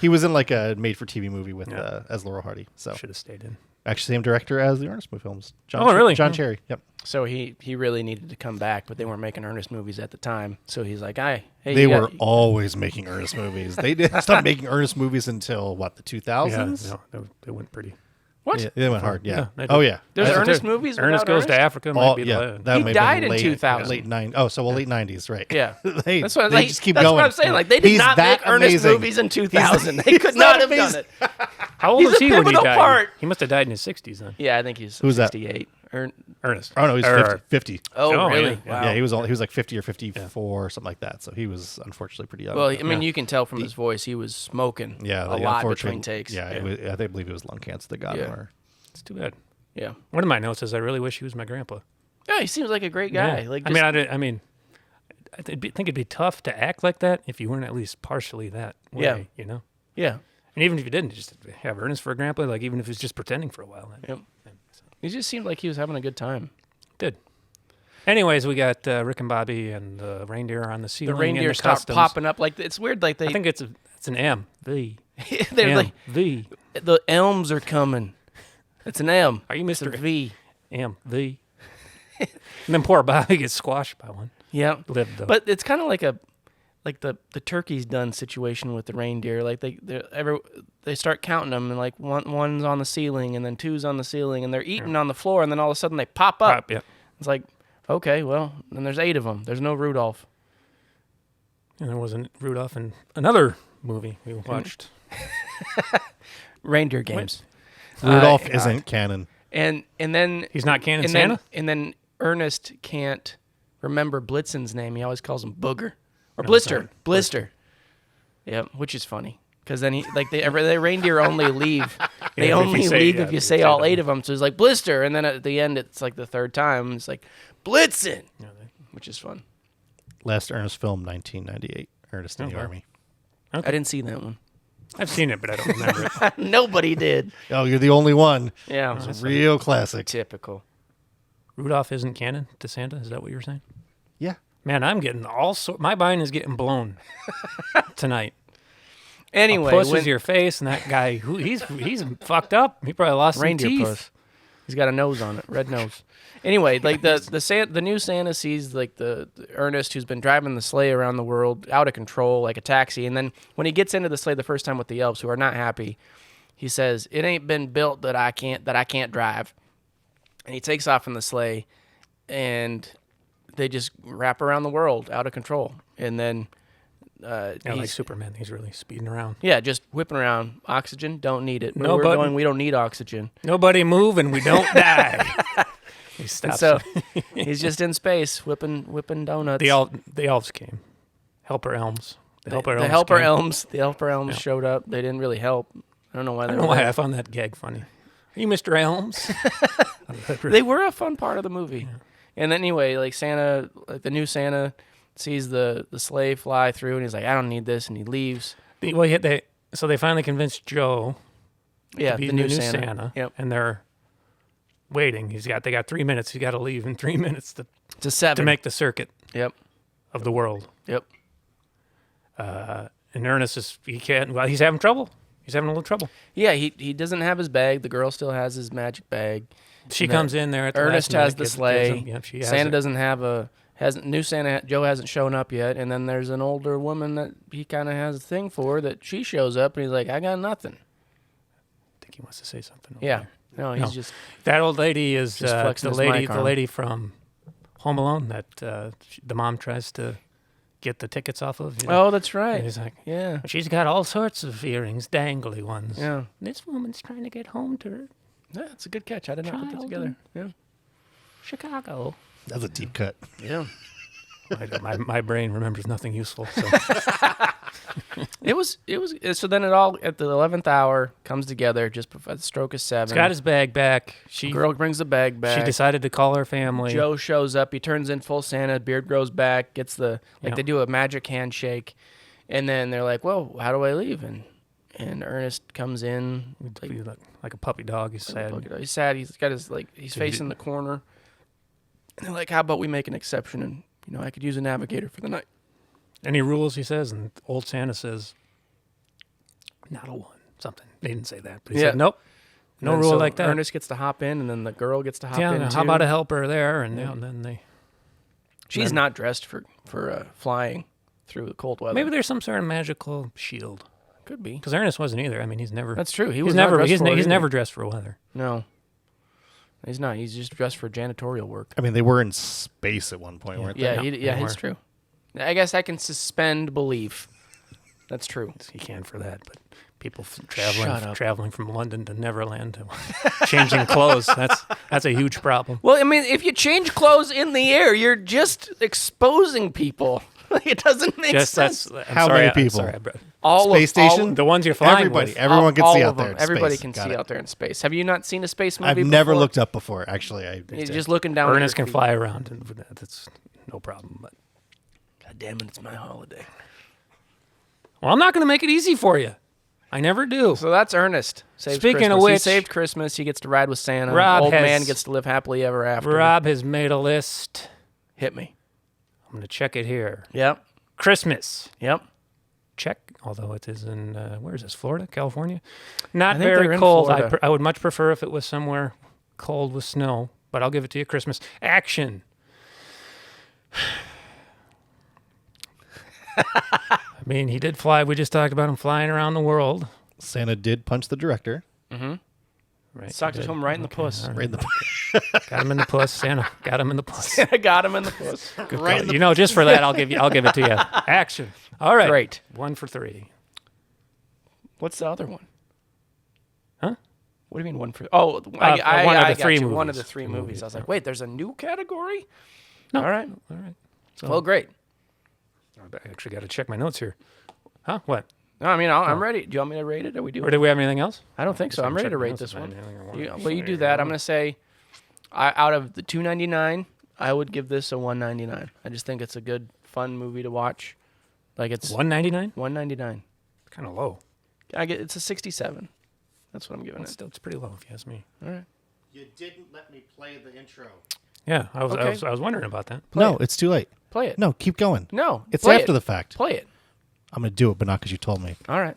he was in like a made-for-TV movie with as Laurel Hardy. So Should have stayed in. actually, same director as the Ernest movie films. Really? John Cherry. Yep. So he really needed to come back, but they weren't making Ernest movies at the time. So he's like, hey, They you were got- always making Ernest movies. They didn't stop making Ernest movies until what, the 2000s? Yeah, no, they went pretty. What? Yeah, they went hard. Yeah. they did. Oh yeah. There's That's- Ernest movies. Ernest without Goes to Africa might All, be yeah, the. that He may have died been in late, 2000. Late 90s. Oh, so late 90s, right? Yeah. they That's what, they like, just keep that's going. what I'm saying. Like they did He's not that make Ernest amazing. movies in 2000. They could not have done it. How old He's was a he when he pivotal died? part. He must have died in his 60s then. Yeah, I think he's Who's that? 68. Ernest. Oh no, he's Or- 50. Oh, Oh, really? yeah. Wow. Yeah, he was like 50 or 54 or something like that. So he was unfortunately pretty young. Well, But, I mean, you can tell from his voice he was smoking yeah, a like, lot unfortunately- between takes. Yeah, I believe it was lung cancer that got him. Yeah. Or, It's too bad. Yeah. One of my notes is I really wish he was my grandpa. Yeah, he seems like a great guy. Yeah. Like, I mean, I think it'd be tough to act like that if you weren't at least partially that way. Yeah. You know. yeah. And even if you didn't, just have Ernest for a grandpa. Like even if he was just pretending for a while. Yep. He just seemed like he was having a good time. Did. Anyways, we got Rick and Bobby and the reindeer on the The ceiling. reindeer and the start customs. popping up. Like it's weird. Like I they, think it's an M. V. they're M. like V. the elms are coming. It's an M. Are you It's a Mr. V. M. V. And then poor Bobby gets squashed by one. Yeah. Lived though. But it's kind of like the turkey's done situation with the reindeer. Like they start counting them, and like one's on the ceiling, and then two's on the ceiling, and they're eating on the floor, and then all of a sudden they pop up. Yeah. It's like, okay, well, then there's 8 of them. There's no Rudolph. And there wasn't Rudolph in another movie we watched. Reindeer games. Rudolph isn't canon. And then He's not canon and Santa? then Ernest can't remember Blitzen's name. He always calls him Booger or No, Blister. sorry. Blister. Yeah, which is funny because then the reindeer only leave. They Yeah, if you only say- leave yeah, if you if say you all say 8 of them. So it's like Blister, and then at the end it's like the third time. It's like Blitzen, which is fun. Last Ernest film, 1998. Ernest in the wow. Army. I didn't see that one. I've seen it, but I don't remember it. Nobody did. Oh, you're the only one. Yeah, It's a real classic. typical. Rudolph isn't canon to Santa? Is that what you were saying? Yeah. Man, I'm getting my mind is getting blown tonight. Anyway, Puss when is your face, and that guy, he's fucked up. He probably lost reindeer some teeth. puss. He's got a nose on it, red nose. Anyway, like the new Santa sees like the Ernest who's been driving the sleigh around the world out of control like a taxi, and then when he gets into the sleigh the first time with the elves who are not happy, he says, "It ain't been built that I can't drive," and he takes off in the sleigh, and they just wrap around the world out of control, and then Yeah, like Superman. He's really speeding around. yeah, just whipping around. Oxygen, don't need it. No We're button. going, we don't need oxygen. Nobody move, and we don't die. He And stops. so he's just in space whipping donuts. the elves came. Helper elms. The helper elms. The helper elms showed up. They didn't really help. I don't know why I they don't know why I found that gag funny. Are you Mr. Elms? They were a fun part of the movie. Yeah. And then anyway, like Santa, like the new Santa sees the sleigh fly through, and he's like, "I don't need this," and he leaves. Well, so they finally convinced Joe Yeah, to be the new Santa. Yep. And they're waiting. They got 3 minutes. He's got to leave in 3 minutes To 7. to make the circuit Yep. of the world. Yep. And Ernest he's having trouble. He's having a little trouble. Yeah, he doesn't have his bag. The girl still has his magic bag. She And comes in there at the Ernest last minute, has the gives sleigh. him- she has Santa it. doesn't have new Santa. Joe hasn't shown up yet, and then there's an older woman that he kind of has a thing for that she shows up, and he's like, "I got nothing." I think he wants to say something. over Yeah, there. no, he's No. just That old lady is Just flexing the his lady. mic The arm. lady from Home Alone that the mom tries to get the tickets off of. You know? oh, that's right. And he's like, Yeah, she's got all sorts of earrings, dangly ones. yeah, This woman's trying to get home to her yeah. It's a good catch. I did not put that Child together. Yeah, Chicago. That's a deep cut. yeah. My brain remembers nothing useful. So. It was. So then it all at the 11th hour comes together just before the stroke of 7. He's got his bag back. Girl brings the bag back. She decided to call her family. Joe shows up. He turns in full Santa. Beard grows back. Gets the They do a magic handshake, and then they're like, "Well, how do I leave?" And Ernest comes in like a puppy dog. He's sad. He's sad. He's got his he's facing the corner. And they're like, "How about we make an exception? And I could use a navigator for the night." Any rules, he says, and old Santa says, not a one, something. They didn't say that, but he said, nope, no rule like that. Ernest gets to hop in, and then the girl gets to hop in, too. How about a helper there? And, and then they... She's not dressed for flying through the cold weather. Maybe there's some sort of magical shield. Could be. Because Ernest wasn't either. I mean, he's never... That's true. He's never dressed for weather. No. He's not. He's just dressed for janitorial work. I mean, they were in space at one point, weren't they? Yeah, it's true. I guess I can suspend belief. That's true. You can for that, but people traveling from London to Neverland, changing clothes, that's a huge problem. Well, I mean, if you change clothes in the air, you're just exposing people. It doesn't make sense. How many people? All space station? The ones you're flying with. Everyone can see out there in space. Everybody can see out there in space. Have you not seen a space movie I've never looked up before, actually. You're just looking down. Ernest can fly around, and that's no problem, but... God damn it, it's my holiday. Well, I'm not going to make it easy for you. I never do. So that's Ernest. Speaking of which... He saved Christmas. He gets to ride with Santa. Old man gets to live happily ever after. Rob has made a list. Hit me. I'm going to check it here. Yep. Christmas. Yep. Check, although it is in, where is this, Florida, California? Not very cold. I would much prefer if it was somewhere cold with snow, but I'll give it to you. Christmas. Action. I mean, he did fly. We just talked about him flying around the world. Santa did punch the director. Mm-hmm. Right. Socked it home right in the puss. Right in the Got him in the puss. Santa got him in the puss. Santa got him in the puss. Right just for that, I'll give it to you. Action. All right. Great. 1 for 3. What's the other one? Huh? What do you mean 1 for? Oh, one of the three movies. One of the three movies. I was like, wait, there's a new category? No. All right. So, Well, great. I actually got to check my notes here. Huh? What? No, I mean, I'm ready. Do you want me to rate it? Or do we have anything else? I don't think so. I'm ready to rate this one. You do that. I'm going to say, out of the $2.99, I would give this a $1.99. I just think it's a good, fun movie to watch. Like it's $1.99? $1.99. Kind of low. It's a 67. That's what I'm giving it. It's pretty low, if you ask me. All right. You didn't let me play the intro. Yeah, I was wondering about that. No, it's too late. Play it. No, keep going. No, it's after the fact. Play it. I'm going to do it, but not because you told me. All right.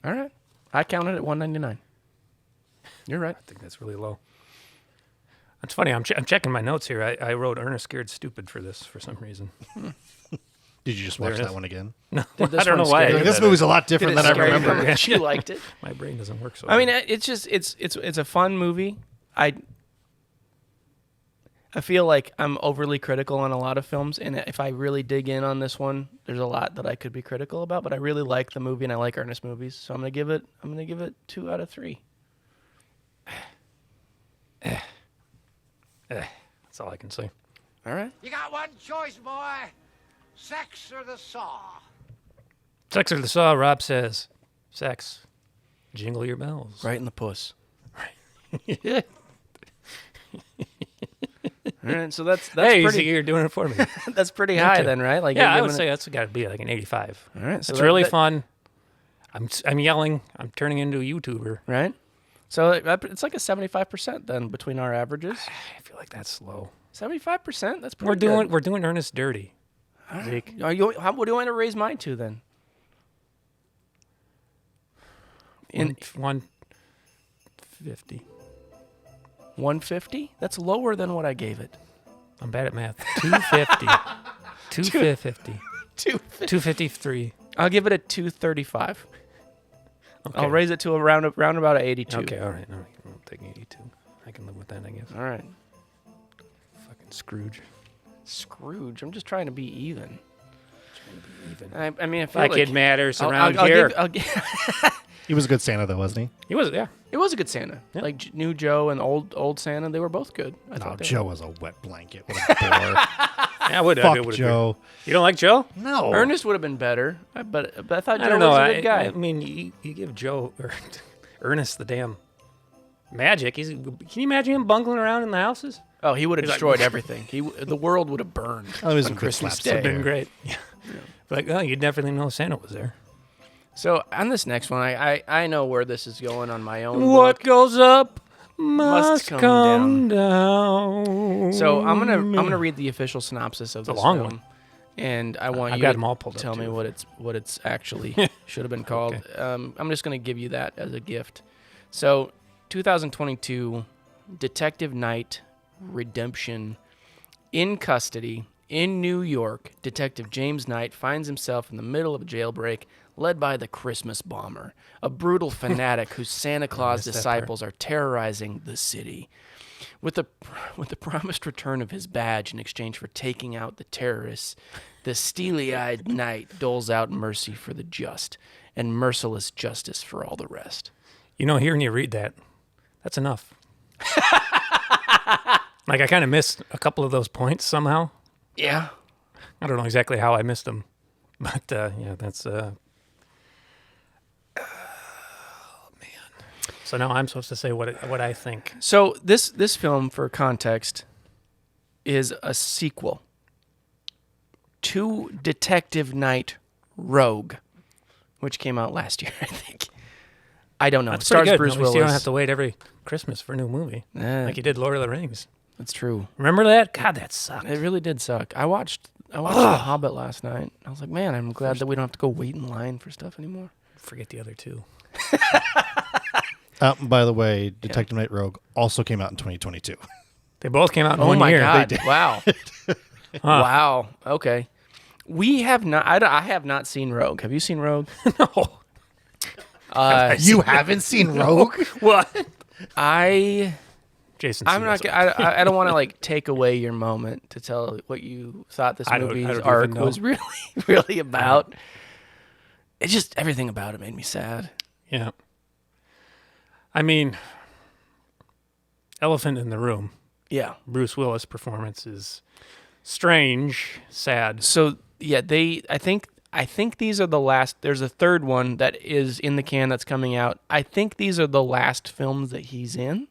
All right. I counted at $1.99. You're right. I think that's really low. It's funny. I'm checking my notes here. I wrote Ernest Scared Stupid for this for some reason. Did you just watch that one again? No, I don't know why. This movie's a lot different than I remember. You liked it. My brain doesn't work so I mean, it's just it's a fun movie. I feel like I'm overly critical on a lot of films, and if I really dig in on this one, there's a lot that I could be critical about. But I really like the movie, and I like Ernest movies, so I'm gonna give it 2 out of 3. That's all I can say. All right. You got one choice, boy. Sex or the saw? Sex or the saw, Rob says. Sex. Jingle your bells. Right in the puss. Yeah. All right, so that's hey, pretty. You're doing it for me. That's pretty high then, right? Like yeah, I would say that's got to be like an 85. All right, so it's really fun. I'm yelling. I'm turning into a YouTuber. Right. So it's like a 75% then between our averages. I feel like that's low. 75%. That's pretty good. We're doing Ernest dirty. Zeke. What do you want to raise mine to then? 150. 150? That's lower than what I gave it. I'm bad at math. 250. 250. 253. I'll give it a 235. Okay. I'll raise it to around about a 82. Okay, all right. No, I'm taking 82. I can live with that, I guess. All right. Fucking Scrooge. Scrooge. I'm just trying to be even. I mean, I feel like it matters around here. He was a good Santa, though, wasn't he? He was, yeah. It was a good Santa. Yeah. Like new Joe and old Santa, they were both good. I No, thought they Joe was a wet blanket. What a bore. Yeah, I would. Fuck I would Joe. Agree. You don't like Joe? No. Ernest would have been better, but I thought Joe I don't know. was a good guy. I mean, you give Joe or Ernest the damn magic. Can you imagine him bungling around in the houses? Oh, he would have He's like- destroyed everything. The world would have burned Oh, he was on a good Christmas slapstick. Day. It'd been great. Yeah. Like, oh, you'd definitely know Santa was there. So on this next one, I know where this is going on my own. What book. goes up must come come down. So I'm gonna read the official synopsis of a this long film, one. and I want I've you got to them all pulled up, tell me too. what it's actually should have been called. Okay. I'm just gonna give you that as a gift. So 2022, Detective Knight Redemption. In custody in New York, Detective James Knight finds himself in the middle of a jailbreak led by the Christmas bomber, a brutal fanatic whose Santa Claus missed that part. disciples are terrorizing the city. With the promised return of his badge in exchange for taking out the terrorists, the steely-eyed Knight doles out mercy for the just and merciless justice for all the rest. You know, hearing you read that, that's enough. Like, I kind of missed a couple of those points somehow. Yeah. I don't know exactly how I missed them, but yeah, that's man. So now I'm supposed to say what I think. So this film, for context, is a sequel to Detective Knight Rogue, which came out last year, I think. I don't know. That's It stars pretty good. Bruce At least Willis. you don't have to wait every Christmas for a new movie, like you did Lord of the Rings. That's true. Remember that? God, that sucked. It really did suck. I watched The Hobbit last night. I was like, man, I'm glad that we don't have to go wait in line for stuff anymore. Forget the other two. By the way, Detective Knight Rogue also came out in 2022. They both came out in Oh one my year. God! Wow. Wow. Okay. We have not. I have not seen Rogue. Have you seen Rogue? No. You haven't seen Rogue? What? Jason. I'm not. I don't want to like take away your moment to tell what you thought this I don't movie's even arc know. was really about. It's just everything about it made me sad. Yeah. I mean, elephant in the room. Yeah. Bruce Willis' performance is strange, sad. So yeah, I think these are the last. There's a third one that is in the can that's coming out. I think these are the last films that he's in.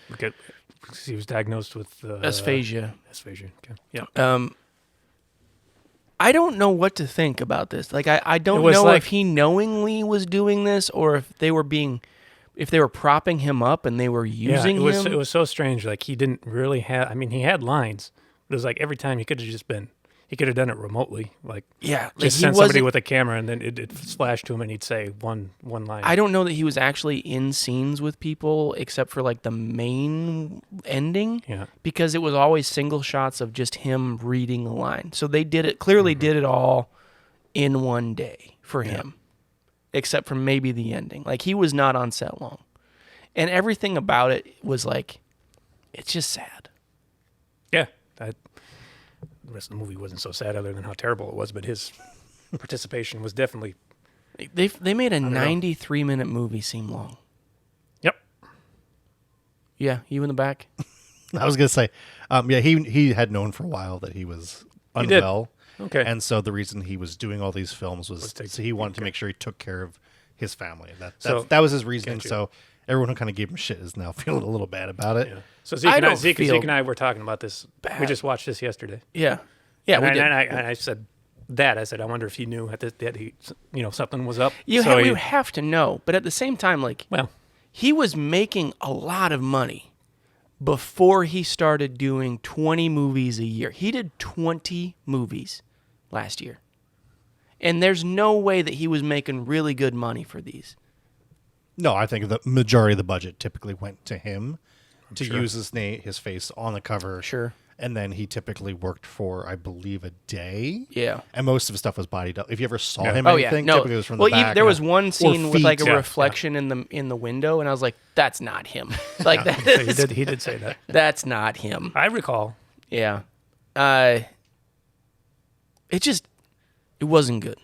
Because he was diagnosed with Asphasia. Asphasia. Okay. Yeah. I don't know what to think about this. Like, I don't was know like- if he knowingly was doing this or if they were propping him up and they were using it him. was so strange. Like, he didn't really have. I mean, he had lines, but it was like every time he could have just been. He could have done it remotely, like Yeah, like just he send somebody wasn't- with a camera, and then it flashed to him, and he'd say one line. I don't know that he was actually in scenes with people except for like the main ending. Yeah. Because it was always single shots of just him reading a line. So they did it did it all in one day for him. Except for maybe the ending. Like he was not on set long. And everything about it was like it's just sad. Yeah. The rest of the movie wasn't so sad, other than how terrible it was. But his participation was definitely. They made a know. 93-minute movie seem long. Yep. Yeah, you in the back? I was going to say, yeah, he had known for a while that he was He did. unwell. Okay. And so the reason he was doing all these films was take- so he wanted to make sure he took care of his family. So- That was his reasoning. Gotcha. So everyone who kind of gave him shit is now feeling a little bad about it. Yeah. So Zeke I and I, don't Zeke, feel Zeke and I were talking about this. bad. We just watched this yesterday. Yeah. Yeah, we did. And I said that. I said, I wonder if he knew that he, something was up. You So he- have to know, but at the same time, like well, he was making a lot of money before he started doing 20 movies a year. He did 20 movies last year, and there's no way that he was making really good money for these. No, I think the majority of the budget typically went to him to sure. use his face on the cover. Sure. And then he typically worked for, I believe, a day. Yeah. And most of his stuff was bodied up. If you ever saw him Oh anything, yeah, no. typically it was from Well, the back. there was or one scene with like a feet. reflection in the window, and I was like, "That's not him." Like so that. he did say that. That's not him. I recall. Yeah. It wasn't good.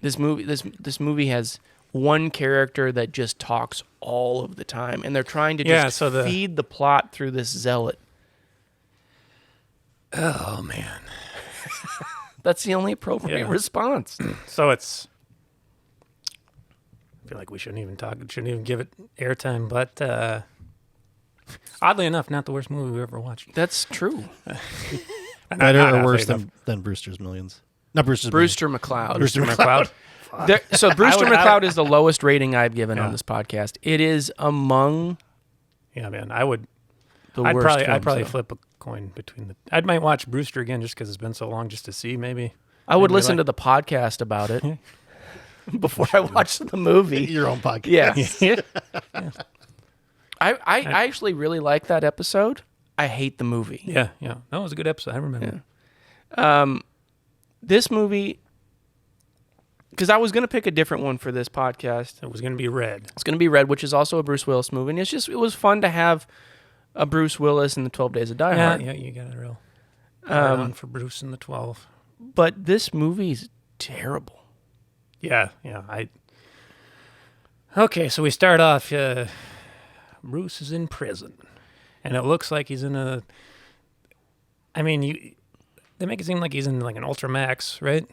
This movie has one character that just talks all of the time, and they're trying to just feed the plot through this zealot. Oh man, that's the only appropriate response. So it's. I feel like we shouldn't even give it airtime, but oddly enough, not the worst movie we've ever watched. That's true. Better or worse than Brewster's Millions? Not Brewster's Brewster McCloud. Brewster McCloud. So Brewster McCloud is the lowest rating I've given on this podcast. It is among. Yeah, man. I'd worst probably flip a coin between the. I might watch Brewster again just because it's been so long, just to see maybe. I would listen to the podcast about it before I watch the movie. Your own podcast. Yeah. I actually really like that episode. I hate the movie. Yeah. That was a good episode. I remember. Yeah. This movie, because I was going to pick a different one for this podcast. It was going to be Red. It's going to be Red, which is also a Bruce Willis movie. And it was fun to have a Bruce Willis in the 12 Days of Die Hard. Yeah, you got a real one for Bruce in the 12. But this movie's terrible. Yeah. Okay, so we start off. Bruce is in prison, and it looks like he's in a. I mean, they make it seem like he's in like an Ultramax, right?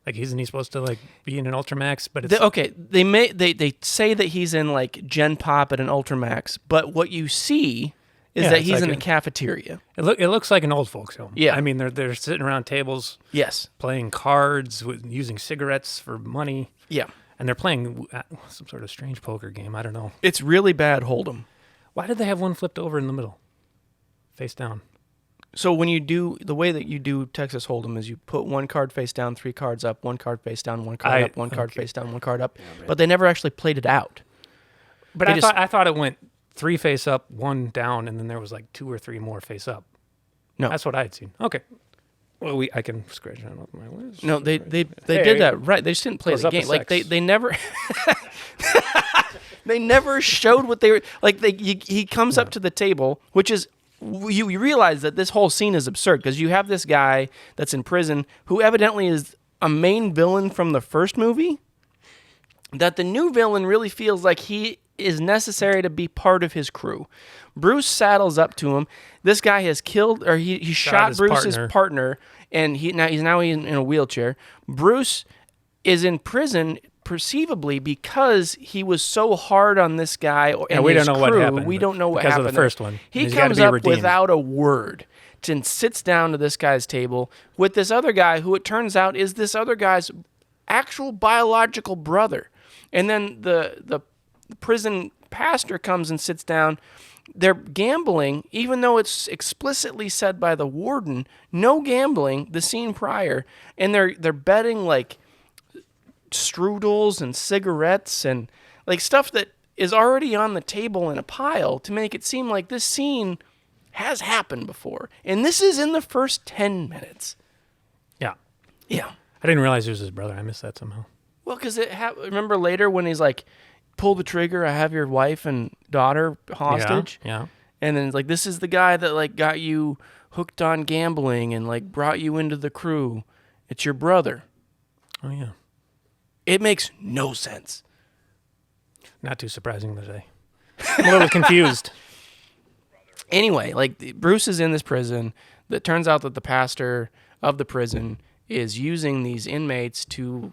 Like isn't he supposed to like be in an Ultramax? But it's they say that he's in like Gen Pop at an Ultramax, but what you see is that he's in the cafeteria. It looks like an old folks home. Yeah, I mean they're sitting around tables. Yes, playing cards, using cigarettes for money. Yeah, and they're playing some sort of strange poker game. I don't know. It's really bad Hold'em. Why did they have one flipped over in the middle, face down? So when you do the way that you do Texas Hold'em is you put one card face down, 3 cards up, one card face down, one card up, one card face down, one card up. Yeah, but they never actually played it out. But I thought it went 3 face up, 1 down, and then there was like 2 or 3 more face up. No, that's what I had seen. Okay, well I can scratch that off my list. No, they did that right. They just didn't play the game. Like they never. They never showed what they were like. He comes up to the table, which is. You realize that this whole scene is absurd because you have this guy that's in prison who evidently is a main villain from the first movie, that the new villain really feels like he is necessary to be part of his crew. Bruce saddles up to him. This guy has killed, or he shot Bruce's partner, and he's now in a wheelchair. Bruce is in prison perceivably because he was so hard on this guy and we his don't know crew. what happened. We don't know what because happened. Because of the first one. He comes up without a word and sits down to this guy's table with this other guy who it turns out is this other guy's actual biological brother. And then the prison pastor comes and sits down. They're gambling, even though it's explicitly said by the warden, no gambling, the scene prior. And they're betting like strudels and cigarettes and like stuff that is already on the table in a pile to make it seem like this scene has happened before. And this is in the first 10 minutes. Yeah. Yeah. I didn't realize it was his brother. I missed that somehow. Well, because remember later when he's like, pull the trigger, I have your wife and daughter hostage. Yeah. And then it's like, this is the guy that like got you hooked on gambling and like brought you into the crew. It's your brother. Oh, yeah. It makes no sense. Not too surprising today. I'm a little confused. Anyway, like Bruce is in this prison. That turns out that the pastor of the prison is using these inmates to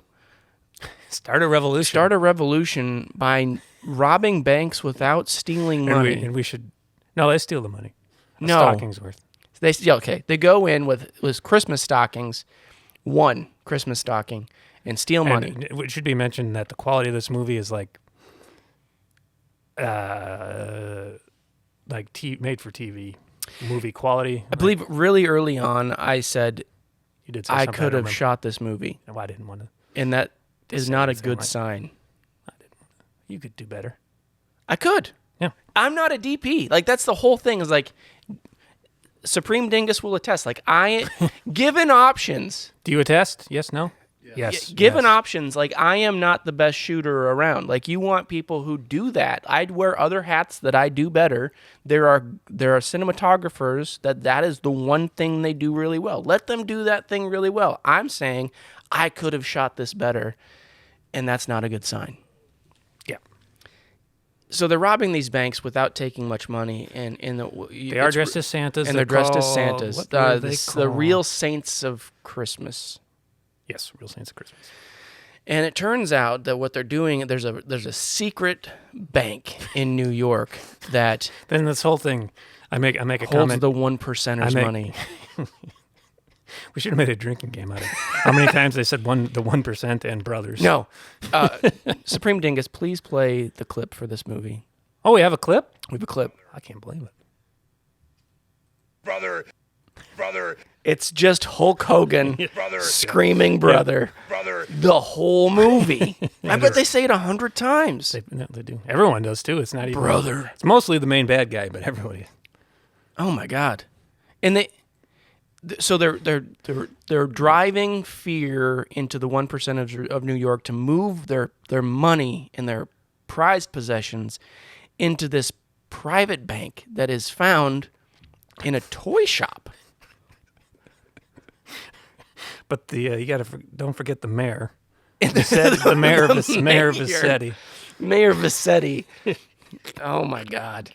start a revolution by robbing banks without stealing money. And we should. No, they steal the money. No. Stockings worth. They go in with Christmas stockings, one Christmas stocking, and steal money. And it should be mentioned that the quality of this movie is like made for TV movie quality. I believe really early on I said you did say I could have shot this movie. No, I didn't want to. And that is not a good sign. I didn't. You could do better. I could. Yeah. I'm not a DP. Like that's the whole thing is like Supreme Dingus will attest. Like given options. Do you attest? Yes, no? Yes. Given options, like I am not the best shooter around. Like you want people who do that. I'd wear other hats that I do better. There are cinematographers that is the one thing they do really well. Let them do that thing really well. I'm saying I could have shot this better, and that's not a good sign. So they're robbing these banks without taking much money, and They are dressed as Santas. and they're dressed as called- Santas. What were they The called? real saints of Christmas. Yes, real Saints of Christmas. And it turns out that what they're doing, there's a secret bank in New York that Then this whole thing, I make a holds comment. the 1%ers money. We should have made a drinking game out of it. How many times they said the 1% and brothers? No. Supreme Dingus, please play the clip for this movie. Oh, we have a clip? We have a clip. I can't believe it. Brother. It's just Hulk Hogan Brother. screaming brother Brother. the whole movie. I bet they say it 100 times. They do. Everyone does too. It's not even Brother. It's mostly the main bad guy, but everybody. Oh my God. And so they're driving fear into the 1% of New York to move their money and their prized possessions into this private bank that is found in a toy shop. But don't forget the mayor. The mayor of Vassetti. Mayor Vassetti. Oh my God.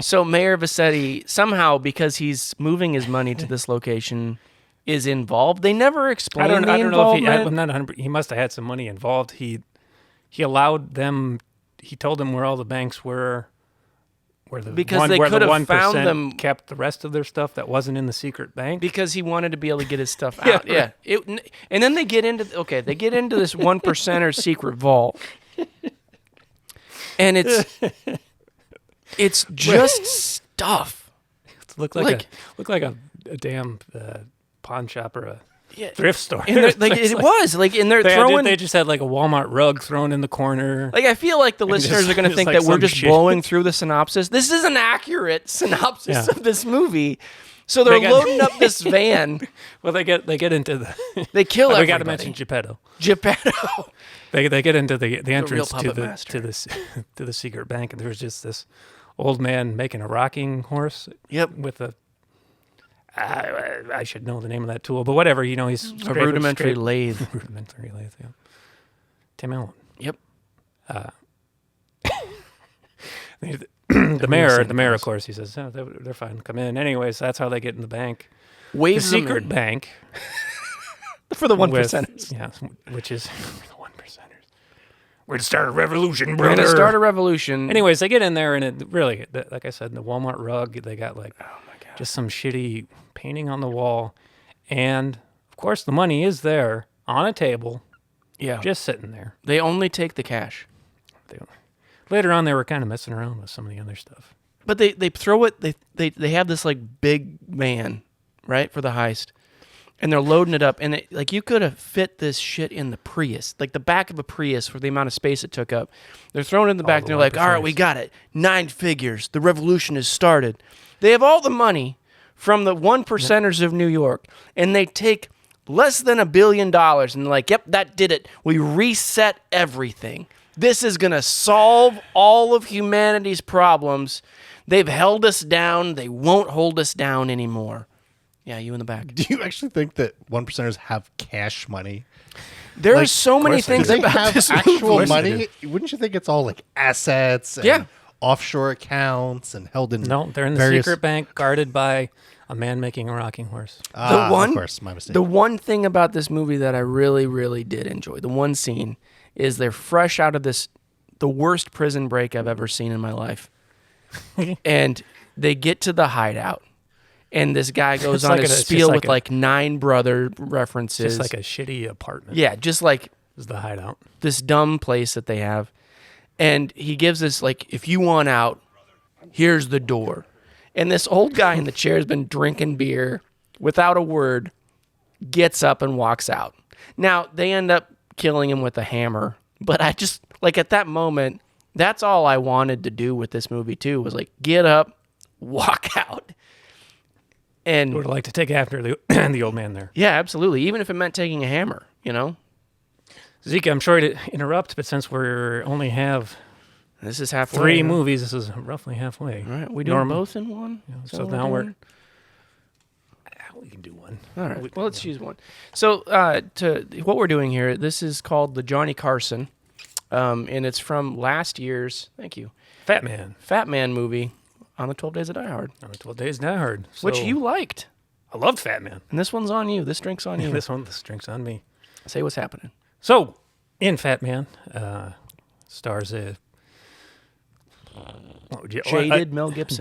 So Mayor Vassetti, somehow, because he's moving his money to this location, is involved. They never explain I don't know if involvement. I'm not 100%. He must have had some money involved. He allowed them. He told them where all the banks were. Because they could have found them- kept the rest of their stuff that wasn't in the secret bank. Because he wanted to be able to get his stuff out. Yeah. And then they get into this 1%er secret vault. And it's just stuff. Look like a damn pawn shop or a thrift store. And they're throwing. They just had like a Walmart rug thrown in the corner. Like, I feel like the listeners just- are going to it's think like that we're some just shit. blowing through the synopsis. This is an accurate synopsis Yeah. of this movie. So they're They got- loading up this van. Well, they get into the. They kill We everybody. got to mention Geppetto. Geppetto. They get into the entrance puppet master. to the secret bank, and there's just this old man making a rocking horse. Yep. With a. I should know the name of that tool, but whatever. He's A rudimentary lathe. Rudimentary lathe. Yeah. Tim Allen. Yep. The mayor, of course, he says, oh, they're fine. Come in. Anyways, that's how they get in the bank. The Waves them secret in. bank. For the with- 1%ers. Yeah, which is the 1%ers. We're going to start a revolution, We're brother. going to start a revolution. Anyways, they get in there, and it really, like I said, the Walmart rug, they got just some shitty painting on the wall. And, of course, the money is there on a table, Yeah. just sitting there. They only take the cash. Later on, they were kind of messing around with some of the other stuff. But they throw it, they have this like big van, right, for the heist. And they're loading it up. And you could have fit this shit in the Prius, like the back of a Prius for the amount of space it took up. They're throwing it in the back and they're like, all right, we got it. 9 figures. The revolution has started. They have all the money from the 1%ers of New York. And they take less than $1 billion. And they're like, yep, that did it. We reset everything. This is going to solve all of humanity's problems. They've held us down. They won't hold us down anymore. Yeah, you in the back. Do you actually think that 1%ers have cash money? There are Like, so many course they things Do they about have this actual movie. money? Wouldn't you think it's all like assets and Yeah. offshore accounts and held in No, they're in the various... secret bank guarded by a man making a rocking horse. Ah, one- of course, my mistake. The one thing about this movie that I really, really did enjoy, the one scene, is they're fresh out of the worst prison break I've ever seen in my life. And they get to the hideout. And this guy goes It's on like his it's just spiel like with a- like 9 brother It's references. just like a shitty apartment. Yeah, just like Is the hideout. this dumb place that they have. And he gives this, like, if you want out, here's the door. And this old guy in the chair has been drinking beer without a word, gets up and walks out. Now, they end up killing him with a hammer. But I just, like, at that moment, that's all I wanted to do with this movie, too, was, like, get up, walk out. And Would like to take after the old man there. yeah, absolutely. Even if it meant taking a hammer, you know? Zeke, I'm sorry to interrupt, but since we only have This is halfway. 3 huh? movies, this is roughly halfway. All right, we doing Normal. both in one? Is that So what now doing? we can do one. All right. Well, let's choose one. So, what we're doing here, this is called the Johnny Carson And it's from last year's, thank you, Fat Man movie on the 12 Days of Die Hard, on the 12 Days Die Hard. which So, you liked. I loved Fat Man. And this one's on you. This drink's on you. This drink's on me. Say what's happening. So, in Fat Man, stars a Jaded Mel Gibson.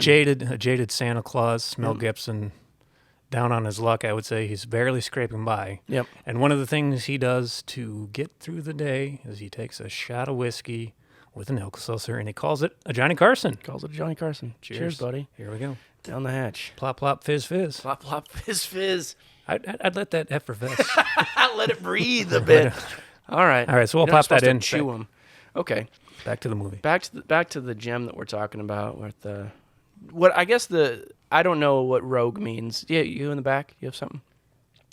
a jaded Santa Claus, Mel Gibson, down on his luck, I would say. He's barely scraping by. Yep. And one of the things he does to get through the day is he takes a shot of whiskey with an Alka-Seltzer, and he calls it a Johnny Carson. Calls it Johnny Carson. Cheers, buddy. Here we go. Down the hatch. Plop, plop, fizz, fizz. Plop, plop, fizz, fizz. I'd let that effervesce. Let it breathe a bit. All right. All right, so we'll You're not pop that supposed to in. Chew them. Okay. Back to the movie. Back to the gem that we're talking about. With I don't know what rogue means. Yeah, you in the back. You have something.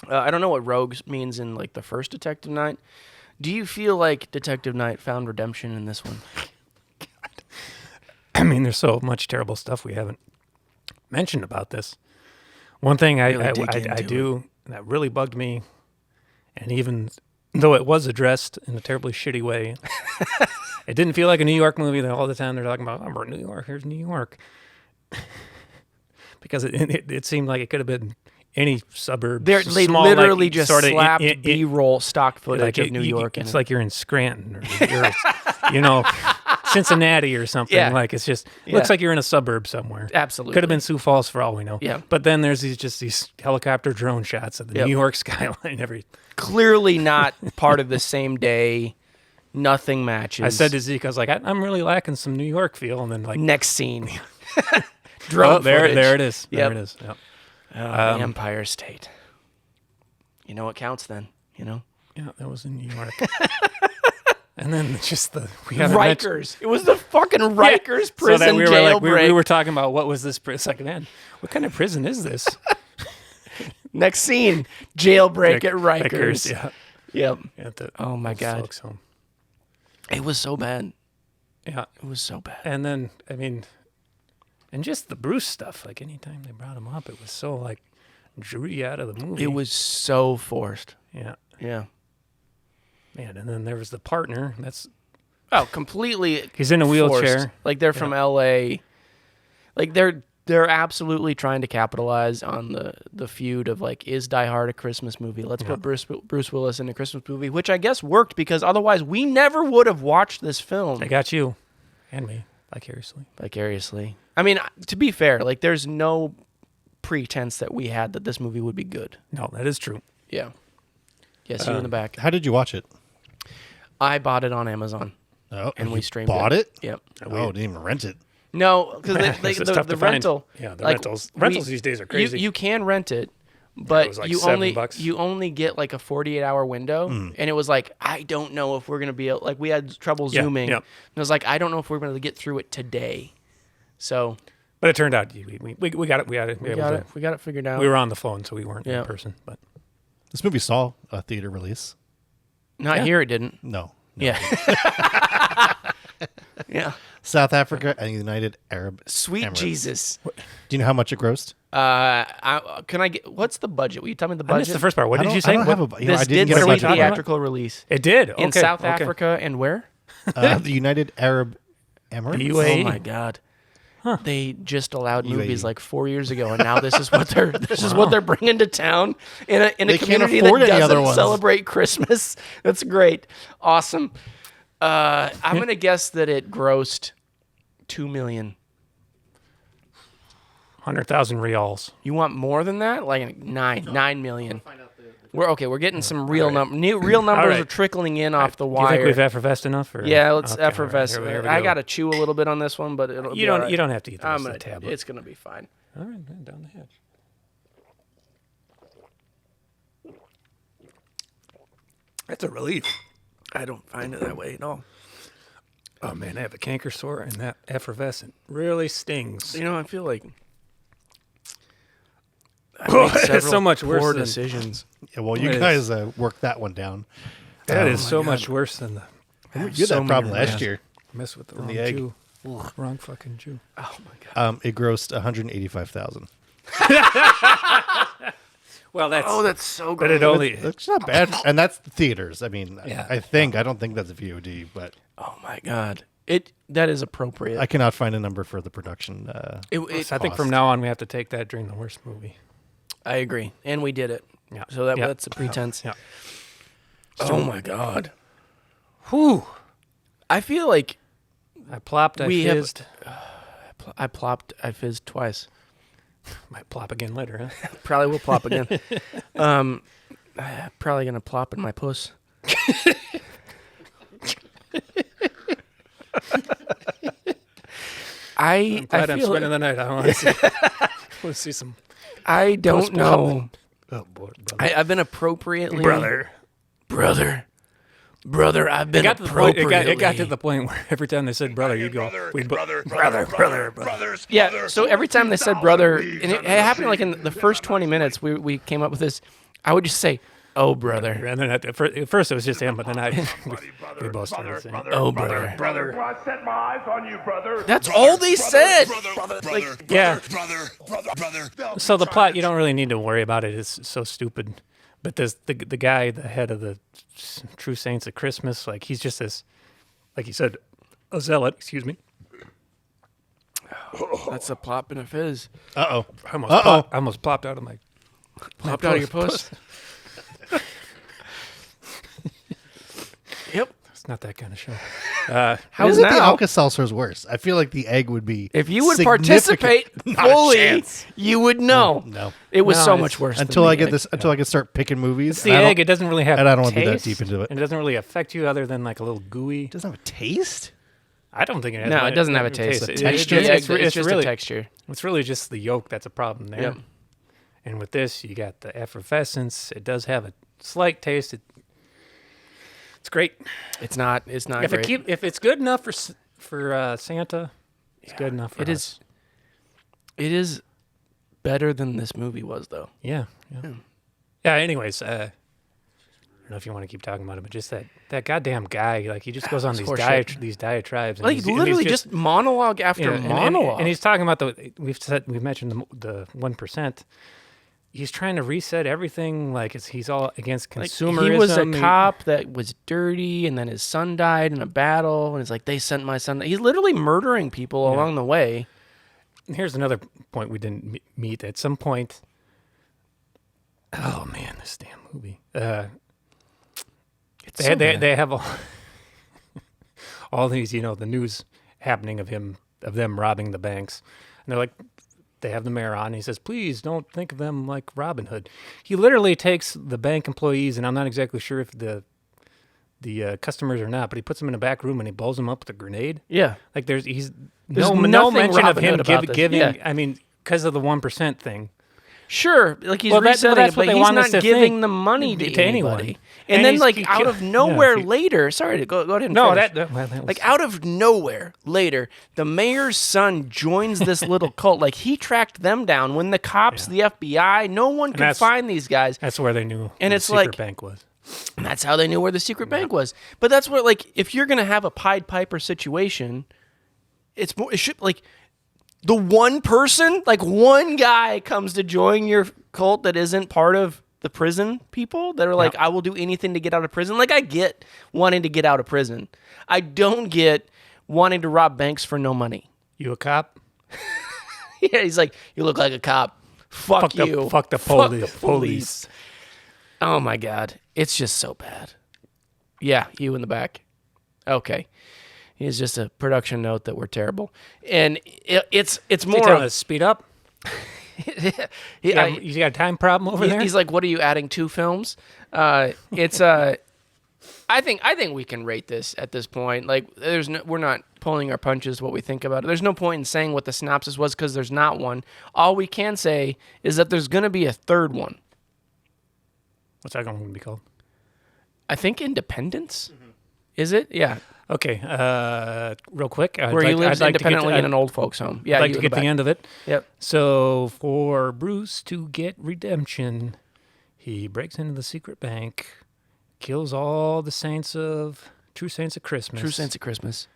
I don't know what rogue means in like the first Detective Night. Do you feel like Detective Night found redemption in this one? I mean, there's so much terrible stuff we haven't mentioned about this. One thing I do that really bugged me, and even though it was addressed in a terribly shitty way, it didn't feel like a New York movie that all the time they're talking about, oh, we're New York, here's New York. Because it seemed like it could have been any suburb. They small, literally like, just sort of slapped B-roll stock footage of New York. It's like you're in Scranton or you're, Cincinnati or something. Yeah. Like it's just looks like you're in a suburb somewhere. Absolutely. Could have been Sioux Falls for all we know. Yeah. But then there's these helicopter drone shots of the New York skyline. Clearly not part of the same day. Nothing matches. I said to Zeke, I was like, I'm really lacking some New York feel, and then like next scene. Drone there footage. it is. Yep. There it is. Yep. The Empire State. You know what counts then, Yeah, that was in New York. And then just we haven't mentioned- Rikers. It was the fucking Rikers prison so that we were jailbreak. we were talking about what was this second end. What kind of prison is this? Next scene, jailbreak at Rikers. Yeah. Yep. At the Oh my God. folks' home. It was so bad. Yeah. It was so bad. And then and just the Bruce stuff. Like anytime they brought him up, it was so like drew you out of the movie. It was so forced. Yeah. Yeah. Man, and then there was the partner. That's Completely. he's in a wheelchair. Forced. Like they're from LA. Like they're absolutely trying to capitalize on the feud of like, is Die Hard a Christmas movie? Let's put Bruce Willis in a Christmas movie, which I guess worked because otherwise we never would have watched this film. I got you and me Vicariously. I mean, to be fair, like there's no pretense that we had that this movie would be good. No, that is true. Yeah. Yes, you in the back. How did you watch it? I bought it on Amazon. Oh, And we streamed bought it. Yep. Oh, didn't even rent it. No, because It's tough the to find. rental. Yeah, the like, rentals these days are crazy. You can rent it, but it was like you $7. you only get like a 48-hour window, and it was like I don't know if we're gonna be able, like we had trouble zooming. yeah. And I was like I don't know if we're gonna get through it today. So But it turned out we got it. we got it figured out. We were on the phone, so we weren't Yeah. in person. But This movie saw a theater release. Not here, it didn't. No. Yeah. Yeah. South Africa and United Arab Sweet Emirates. Jesus. Do you know how much it grossed? Can I get? What's the budget? Will you tell me the I budget? missed the first part. What I did don't- you say? I don't have What- a, you know, This I didn't did get a see budget. talking about? theatrical release It did in Okay, South okay. Africa and where? The United Arab Emirates. The UAE. Oh my God. They just allowed movies UAE. like 4 years ago, and now this is what they're bringing to town in a They can't community afford that any other doesn't ones. celebrate Christmas. That's great, awesome. I'm gonna guess that it grossed $2 million. 100,000 reals. You want more than that? Like $9 million. We're getting some real real numbers All right. are trickling in off the Do you wire. think we've effervesced enough? Or? Yeah, let's Okay, all right, effervesce. here we I go. got to chew a little bit on this one, but it'll You be all don't. right. You don't have to eat the I'm rest of gonna, the tablet. it's gonna be fine. All right, man, down the hatch. That's a relief. I don't find it that way at all. Oh man, I have a canker sore, and that effervescent really stings. You know, I feel like I Oh, made it's several so much worse poor than- decisions. Yeah, well, you It guys worked that one down. That is so much worse than the You had so that many problem last reasons. year. mess with the wrong the egg. Jew. Wrong fucking Jew. Oh my God. It grossed 185,000. Well, that's so but good. it only. It's not bad, and that's the theaters. I mean, Yeah. I don't think that's a VOD, but Oh my god, that is appropriate. I cannot find a number for the production. I think from now on we have to take that during the worst movie. I agree, and we did it. Yeah. So Yeah. that's a pretense. Yeah. Oh my god. Whew. I feel like I plopped. I fizzed. I plopped. I fizzed twice. Might plop again later, huh? Probably will plop again. Probably gonna plop in my puss. I'm glad I'm feel spending the night. I want to see some. I don't know. Oh boy, I've been appropriately brother. I've been It got appropriately. to the point where every time they said brother, you'd go, brother. Yeah. So every time they said brother, and it happened like in the first 20 minutes, we came up with this. I would just say, "Oh brother." And then at first it was just him, but then we both started saying, Oh brother. Brother. I set my eyes on you, brother. That's all they said. yeah. Brother. So the plot, you don't really need to worry about it. It's so stupid. But the guy, the head of the True Saints of Christmas, like he's just this, like you said, a zealot. Excuse me. That's a plop and a fizz. Uh-oh. I almost plopped out of my. Popped out of your puss. Yep. It's not that kind of show. How is is it the now. Alka-Seltzer's worse? I feel like the egg would be If you would significant- participate Not a fully, chance. you would know. No. It was No, so it's- much worse. Until than I the get egg. this, until I can start picking movies. It's the and I don't- egg. It doesn't really have. and I don't want to be that taste, deep into it. And it doesn't really affect you other than like a little gooey. It doesn't have a taste. I don't think it has. No, it doesn't have a taste. It- texture. It's it's just really, a texture. It's really just the yolk that's a problem there. Yep. And with this, you got the effervescence. It does have a slight taste. It's great. It's not If great. if it's good enough for Santa, it's good enough for It us. is. It is better than this movie was, though. Yeah. Yeah. Anyways, I don't know if you want to keep talking about it, but just that goddamn guy, like he just goes on these horseshit. these diatribes. And Like he's- and literally he's just monologue after and- monologue. and he's talking about we've mentioned the 1%. He's trying to reset everything. Like he's all against Like, consumerism. he was a cop that was dirty, and then his son died in a battle, and it's like they sent my son. He's literally murdering people along the way. And here's another point we didn't meet. At some point, oh man, this damn movie. It's so bad. They have all these, the news happening of them robbing the banks, and they're like, they have the mayor on. And he says, "Please don't think of them like Robin Hood." He literally takes the bank employees, and I'm not exactly sure if the customers or not, but he puts them in a back room and he blows them up with a grenade. Yeah. Like there's There's no nothing mention of Robin him Hood about this. giving. Yeah. I mean, because of the 1% thing. Sure, like he's Well, resetting that's it, what but they he's want us not to giving think the money to to anyone. anybody. And And then, he's- like, he out kill- of nowhere yeah, later, sorry to go ahead and No, finish. that was, Like, out of nowhere later, the mayor's son joins this little cult. Like, he tracked them down. When the cops, the FBI, no one could that's- find these guys. that's where they knew. And the it's secret like- bank was. And that's how they knew where the secret bank was. But that's where, like, if you're going to have a Pied Piper situation, it should, like, the one person, like, one guy comes to join your cult that isn't part of the prison people that are like, I will do anything to get out of prison. Like, I get wanting to get out of prison. I don't get wanting to rob banks for no money. You a cop? Yeah, he's like, you look like a cop. Fuck you. Fuck the police. Oh my God. It's just so bad. Yeah, you in the back. Okay. It's just a production note that we're terrible. And it's You more telling of, us speed up? You got a time problem over there? he's like, what are you adding 2 films? It's I think we can rate this at this point. Like we're not pulling our punches what we think about it. There's no point in saying what the synopsis was because there's not one. All we can say is that there's going to be a third one. What's that going to be called? I think Independence. Is it? Yeah. Okay, real quick. Where he lives independently in an old folks' home. Yeah, I'd like you to in get the the back. end of it. Yep. So for Bruce to get redemption, he breaks into the secret bank, kills all the True Saints of Christmas. True Sense of Christmas.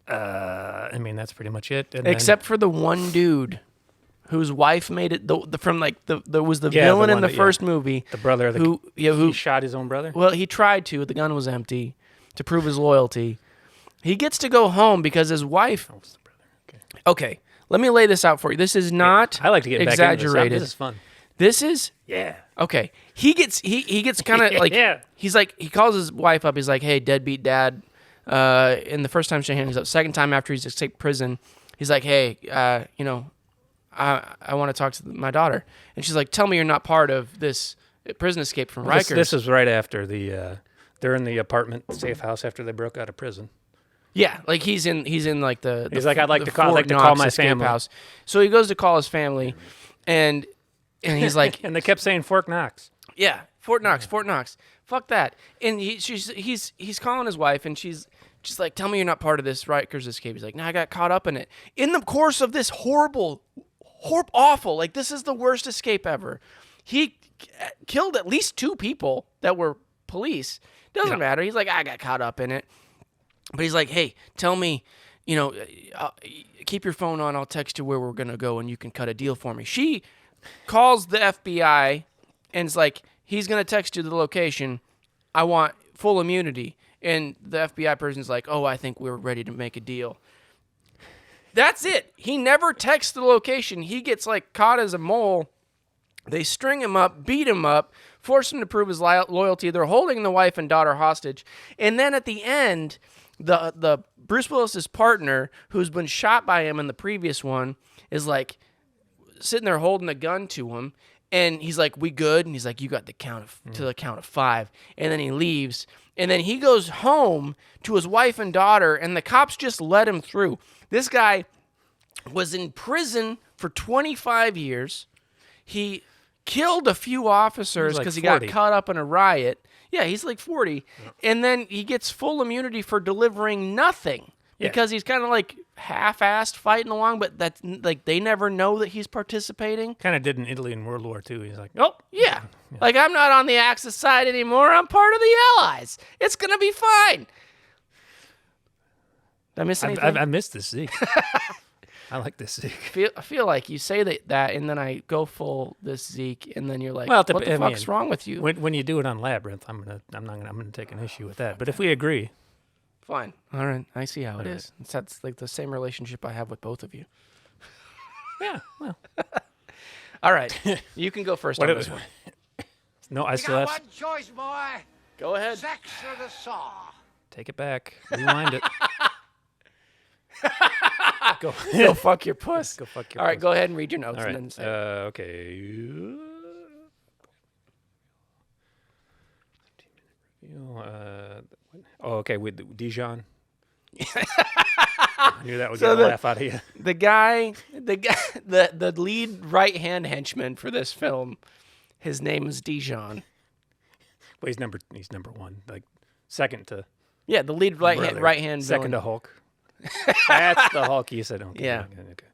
I mean, that's pretty much it. And Except for the one dude whose wife made it from like the was the Yeah, villain the in one the that- first movie. The brother, who he shot his own brother. Well, he tried to. The gun was empty to prove his loyalty. He gets to go home because his wife. Oh, it's the brother. Okay. Okay, let me lay this out for you. This is not I like to get exaggerated. back into this. This is fun. This is Yeah. okay. He gets kind of like Yeah. he's like he calls his wife up. He's like, "Hey, deadbeat dad." And the first time she hangs up, second time after he's escaped prison, he's like, "Hey, I want to talk to my daughter." And she's like, "Tell me you're not part of this prison escape from Rikers." This is right after they're in the apartment safe house after they broke out of prison. Yeah, like he's in like the He's like, I'd like the to call Fort my Knox escape family. house. So he goes to call his family, and he's like, And they kept saying Fort Knox. yeah, Fort Knox. Fuck that. And he's calling his wife, and she's like, tell me you're not part of this Rikers escape. He's like, no, I got caught up in it. In the course of this awful, like this is the worst escape ever. He killed at least 2 people that were police. Doesn't matter. He's like, I got caught up in it. But he's like, hey, tell me, keep your phone on. I'll text you where we're going to go and you can cut a deal for me. She calls the FBI and is like, he's going to text you the location. I want full immunity. And the FBI person's like, oh, I think we're ready to make a deal. That's it. He never texts the location. He gets like caught as a mole. They string him up, beat him up, force him to prove his loyalty. They're holding the wife and daughter hostage. And then at the end, the Bruce Willis's partner, who's been shot by him in the previous one, is like sitting there holding a gun to him. And he's like, we good? And he's like, you got the count to the count of 5. And then he leaves. And then he goes home to his wife and daughter, and the cops just let him through. This guy was in prison for 25 years. He killed a few officers because he got caught up in a riot. Yeah, he's like 40. Yeah. And then he gets full immunity for delivering nothing because he's kind of like half-assed fighting along, but that's like they never know that he's participating. Kind of did in Italy in World War II. He's like, oh. Yeah. Like, I'm not on the Axis side anymore. I'm part of the Allies. It's going to be fine. Did I miss anything? I missed this Zeke. I like this Zeke. I feel like you say that, and then I go full this Zeke, and then you're like, well, what the fuck's wrong with you? When you do it on Labyrinth, I'm gonna take an issue with that. But if we agree, fine. All right, I see how it is. That's like the same relationship I have with both of you. Yeah. Well. All right, you can go first on this one. No, I You still got have. one choice, boy. Go ahead. Sex or the saw? Take it back. Rewind it. Go fuck your puss. Go fuck your All right, puss. go ahead and read your notes All right. and then say Okay. Okay. With Dijon. I knew that would get a laugh out of you. the lead right-hand henchman for this film, his name is Dijon. Well, he's number 1, like second to. Yeah, the lead right hand second villain. to Hulk. That's the Hulk you said. Okay. Yeah. Okay.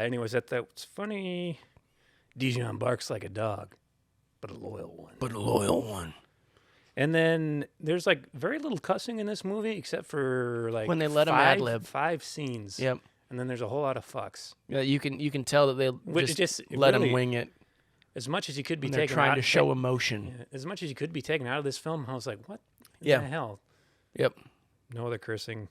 Anyways, that's funny. Dijon barks like a dog, but a loyal one. And then there's like very little cussing in this movie, except for like when they let him ad-lib 5 scenes. Yep. And then there's a whole lot of fucks. Yeah, you can tell that they just let him wing it. As much as you could be They're taken trying out, to show emotion. Yeah, as much as you could be taken out of this film, I was like, what in the hell? Yep. No other cursing.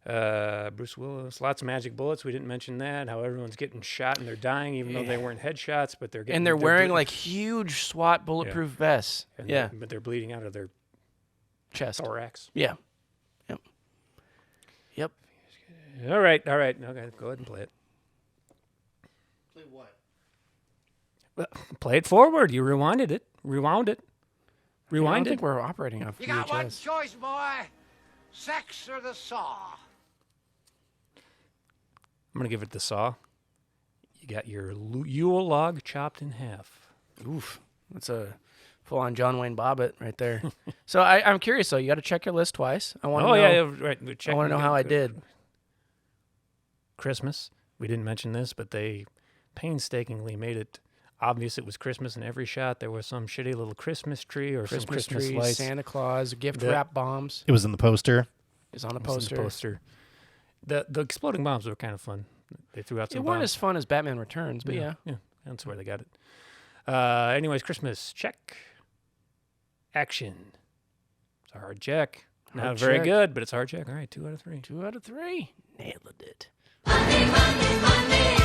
Bruce Willis, lots of magic bullets. We didn't mention that. How everyone's getting shot and they're dying, even though they weren't headshots, but they're getting. And they're wearing like huge SWAT bulletproof vests. And but they're bleeding out of their chest, thorax. Yeah. Yep. All right. Okay, go ahead and play it. Play what? Well, play it forward. You rewound it. Rewind I don't it. think we're operating off You got one VHS. choice, boy. Sex or the saw? I'm gonna give it the saw. You got your Yule log chopped in half. Oof. That's a full-on John Wayne Bobbitt right there. So I'm curious, though. You got to check your list twice. I want to know. Right. I want to know how I did. Christmas. We didn't mention this, but they painstakingly made it obvious it was Christmas in every shot. There was some shitty little Christmas tree or some Christmas tree, lights. Santa Claus, gift wrap bombs. It was in the poster. Is on a It was in the poster. The exploding bombs were kind of fun. They threw out It some weren't bombs. as fun as Batman Returns, but yeah. Yeah, that's where they got it. Anyways, Christmas, check. Action. It's a hard check. Not Hard very check. good, but it's a hard check. All right, 2 out of 3. 2 out of 3. Nailed it. Monday, Monday, Monday,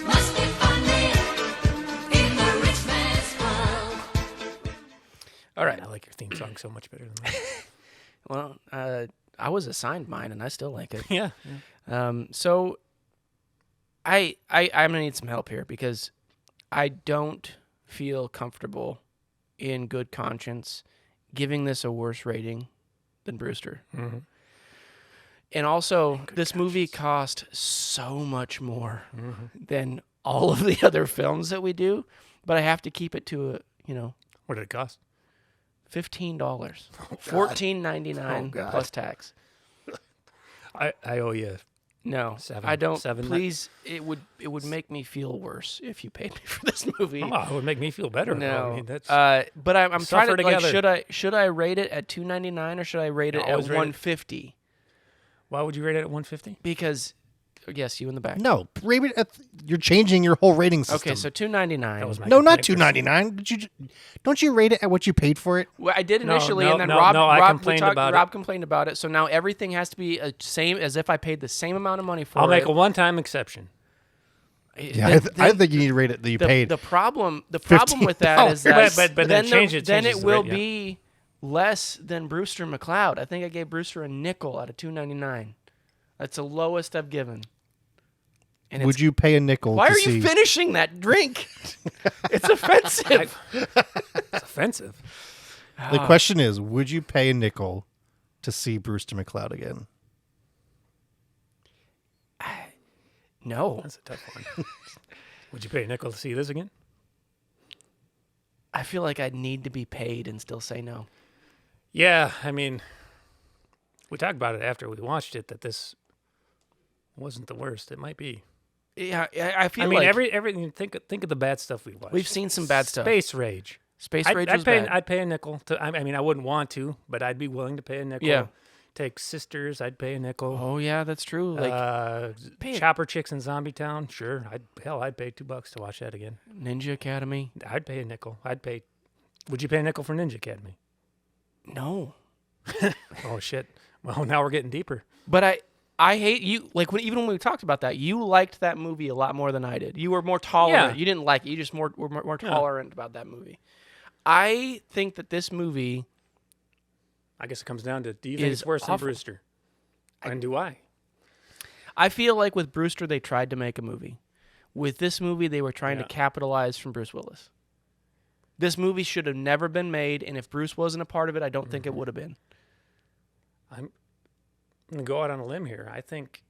must be funny in the rich man's world. All right. I like your theme song so much better than mine. Well, I was assigned mine, and I still like it. Yeah. So I'm gonna need some help here because I don't feel comfortable in good conscience giving this a worse rating than Brewster. Mm-hmm. And also, this movie cost so much more than all of the other films that we do, but I have to keep it to What did it cost? $15, $14.99 plus tax. I owe you. No, Seven- I don't. seven- Please, it would make me feel worse if you paid me for this movie. Oh, it would make me feel better. though. No, I mean, that's but I'm trying to Suffer like, together. should I rate it at $2.99 or should I rate it at always rate it- $1.50? why would you rate it at 150? Because yes, you in the back. No, rate it you're changing your whole rating system. Okay, so $2.99. That was my no, not complaint. $2.99. Did you? Don't you rate it at what you paid for it? Well, I did No, initially, no, and then no, Rob, no, I Rob, complained about it. Rob complained about it. So now everything has to be the same as if I paid the same amount of money for I'll it. make a one-time exception. Yeah, I think you need to rate it that you paid. The problem with that is that But then change it then changes it the will rate, yeah. be less than Brewster McCloud. I think I gave Brewster a nickel out of $2.99. That's the lowest I've given. And Would you pay a nickel? why to are you see- finishing that drink? It's offensive. It's offensive. The question is, would you pay a nickel to see Brewster McCloud again? No, That's a tough one. Would you pay a nickel to see this again? I feel like I'd need to be paid and still say no. Yeah, I mean, we talked about it after we watched it that this wasn't the worst. It might be. Yeah, I feel I mean, like everything. Think of the bad stuff we watched. we've seen some bad stuff. Space Rage. Space Rage I'd was pay. bad. I'd pay a nickel to. I mean, I wouldn't want to, but I'd be willing to pay a nickel. Yeah. Take Sisters. I'd pay a nickel. Oh yeah, that's true. Like pay it. Chopper Chicks in Zombie Town. Sure. I'd pay $2 to watch that again. Ninja Academy. I'd pay a nickel. Would you pay a nickel for Ninja Academy? No, Oh shit. Well, now we're getting deeper. but I hate you. Like even when we talked about that, you liked that movie a lot more than I did. You were more tolerant. Yeah. You didn't like it. You just were more tolerant about that movie. I think that this movie I guess it comes down to, do you think Is it's worse than awful. Brewster? And do I? I feel like with Brewster, they tried to make a movie. With this movie, they were trying to Yeah. capitalize from Bruce Willis. This movie should have never been made, and if Bruce wasn't a part of it, I don't think it would have been. I'm going to go out on a limb here. I think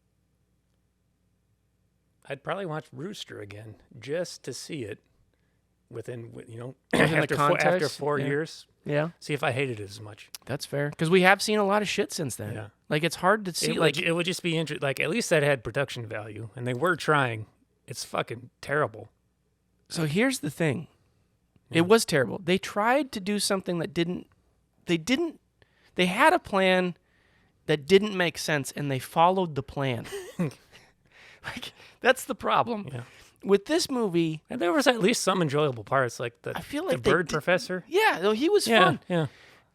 I'd probably watch Brewster again just to see it within, Within after the after context? 4 Yeah. years. Yeah, See if I hated it as much. that's fair. Because we have seen a lot of shit since then. Yeah. Like, it's hard to see. It would just be interesting. Like, at least that had production value, and they were trying. It's fucking terrible. So here's the thing. It was terrible. They tried to do something that they had a plan that didn't make sense, and they followed the plan. Like, that's the problem. Yeah. With this movie, And there was at least some enjoyable parts, like the, I feel the like they bird did- professor. yeah, no, he was Yeah, fun. yeah,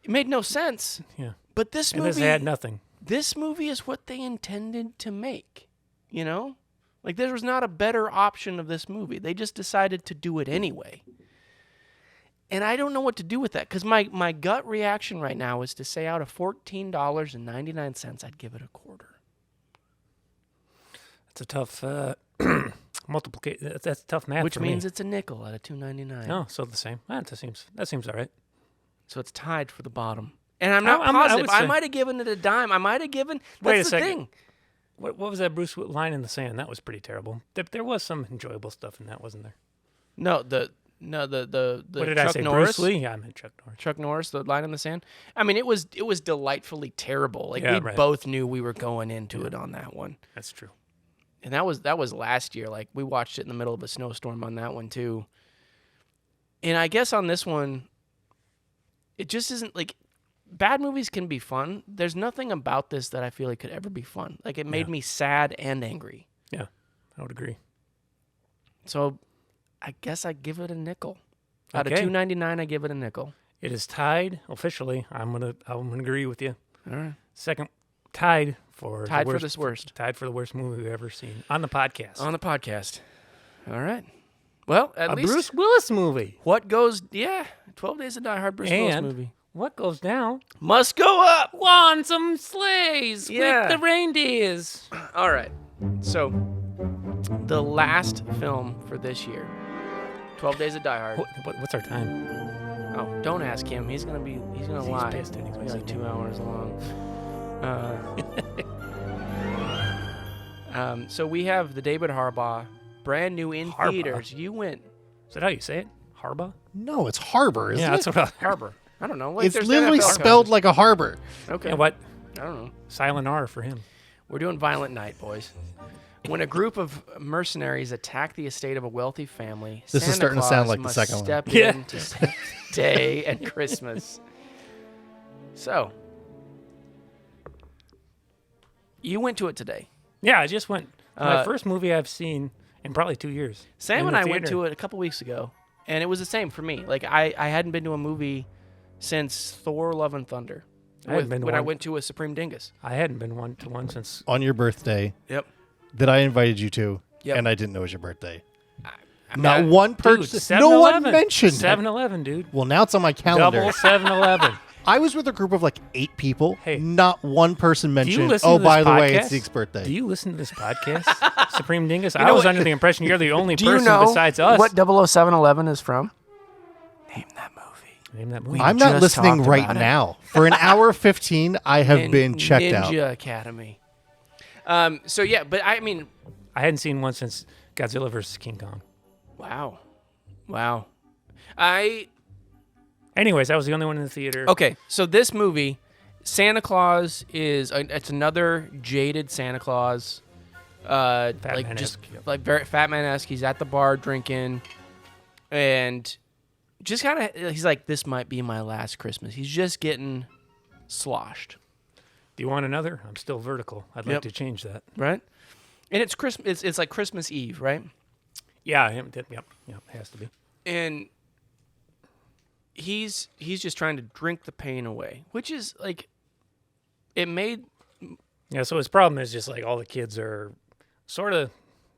It made no sense. yeah. But this And movie, this had nothing. this movie is what they intended to make. You know? Like, there was not a better option of this movie. They just decided to do it anyway. And I don't know what to do with that, because my gut reaction right now is to say out of $14.99, I'd give it a quarter. It's a tough multiplication. That's tough math. Which for means me. it's a nickel out of $2.99. Oh, so the same. That seems all right. So it's tied for the bottom. And I'm not I positive. would I say- might have given it a dime. I might have given. Wait a That's the second. thing. What was that Bruce line in the sand? That was pretty terrible. There was some enjoyable stuff in that, wasn't there? No, the What did Chuck I say? Norris. Bruce Lee? Yeah, I meant Chuck Norris. Chuck Norris, the line in the sand. I mean, it was delightfully terrible. Like, Yeah, we right. both knew we were going into it on that one. That's true. And that was last year. Like, we watched it in the middle of a snowstorm on that one too. And I guess on this one, it just isn't like, bad movies can be fun. There's nothing about this that I feel like could ever be fun. Like, it made me sad and angry. Yeah. I would agree. So I guess I give it a nickel. Out of Okay. $2.99, I give it a nickel. It is tied officially. I'm gonna agree with you. All right. Second, tied for Tied the for worst, this worst. Tied for the worst movie we've ever seen on the podcast. On the podcast. All right. Well, at a least Bruce Willis movie. what goes, 12 Days to Die Hard Bruce Willis And movie. what goes down? Must go up. Want some sleighs Yeah. with the reindeers. All right. So, the last film for this year, 12 Days to Die Hard. What's our time? Oh, don't ask him. He's gonna lie. pissed and he's It's like wasting 2 hours long. So we have the David Harbaugh, brand new in Harbaugh? theaters. You went Is that how you say it? Harbaugh? No, it's harbor, isn't Yeah, it? that's what I Harbor. I don't know. Like, It's there's literally NFL spelled coverage. like a harbor. Okay. Yeah, what? I don't know. Silent R for him. We're doing Violent Night, boys. When a group of mercenaries attack the estate of a wealthy family, This is Santa starting to Claus sound like the must second one. step Yeah. in to save the day and Christmas. So, you went to it today. Yeah, I just went. My Uh, first movie I've seen in probably 2 years. Sam In and the I went theater. to it a couple weeks ago, and it was the same for me. Like I hadn't been to a movie since Thor: Love and Thunder. I hadn't been to when I one. went to a Supreme Dingus. I hadn't been to one since. On your birthday Yep. that I invited you to, Yep. and I didn't know it was your birthday. mean, Not I- one Dude, person. No one 7-Eleven. mentioned. 7-Eleven, dude. Well, now it's on my calendar. Double 7-Eleven. I was with a group of like 8 people. Hey. Not one person Do you mentioned, listen oh, to this by the way, podcast? it's Zeke's birthday. Do you listen to this podcast, Supreme Dingus? I know was what- under the impression you're the only Do you person know besides us. what 00711 is from? Name that movie. Name that movie. I'm not just listening talked right about it. now. For an hour 15, I have been checked out. Ninja Academy. So yeah, but I mean, I hadn't seen one since Godzilla vs. King Kong. wow. Anyways, I was the only one in the theater. Okay, so this movie, Santa Claus is it's another jaded Santa Claus, like man-esque, just yep. like very Fat Man-esque. He's at the bar drinking, and just kind of he's like, "This might be my last Christmas." He's just getting sloshed, Do you want another? I'm still vertical. I'd like Yep. to change that. right? And it's Christmas. It's like Christmas Eve, right? Yeah, yep, has to be. And he's just trying to drink the pain away, which is like, it made Yeah, so his problem is just like all the kids are sort of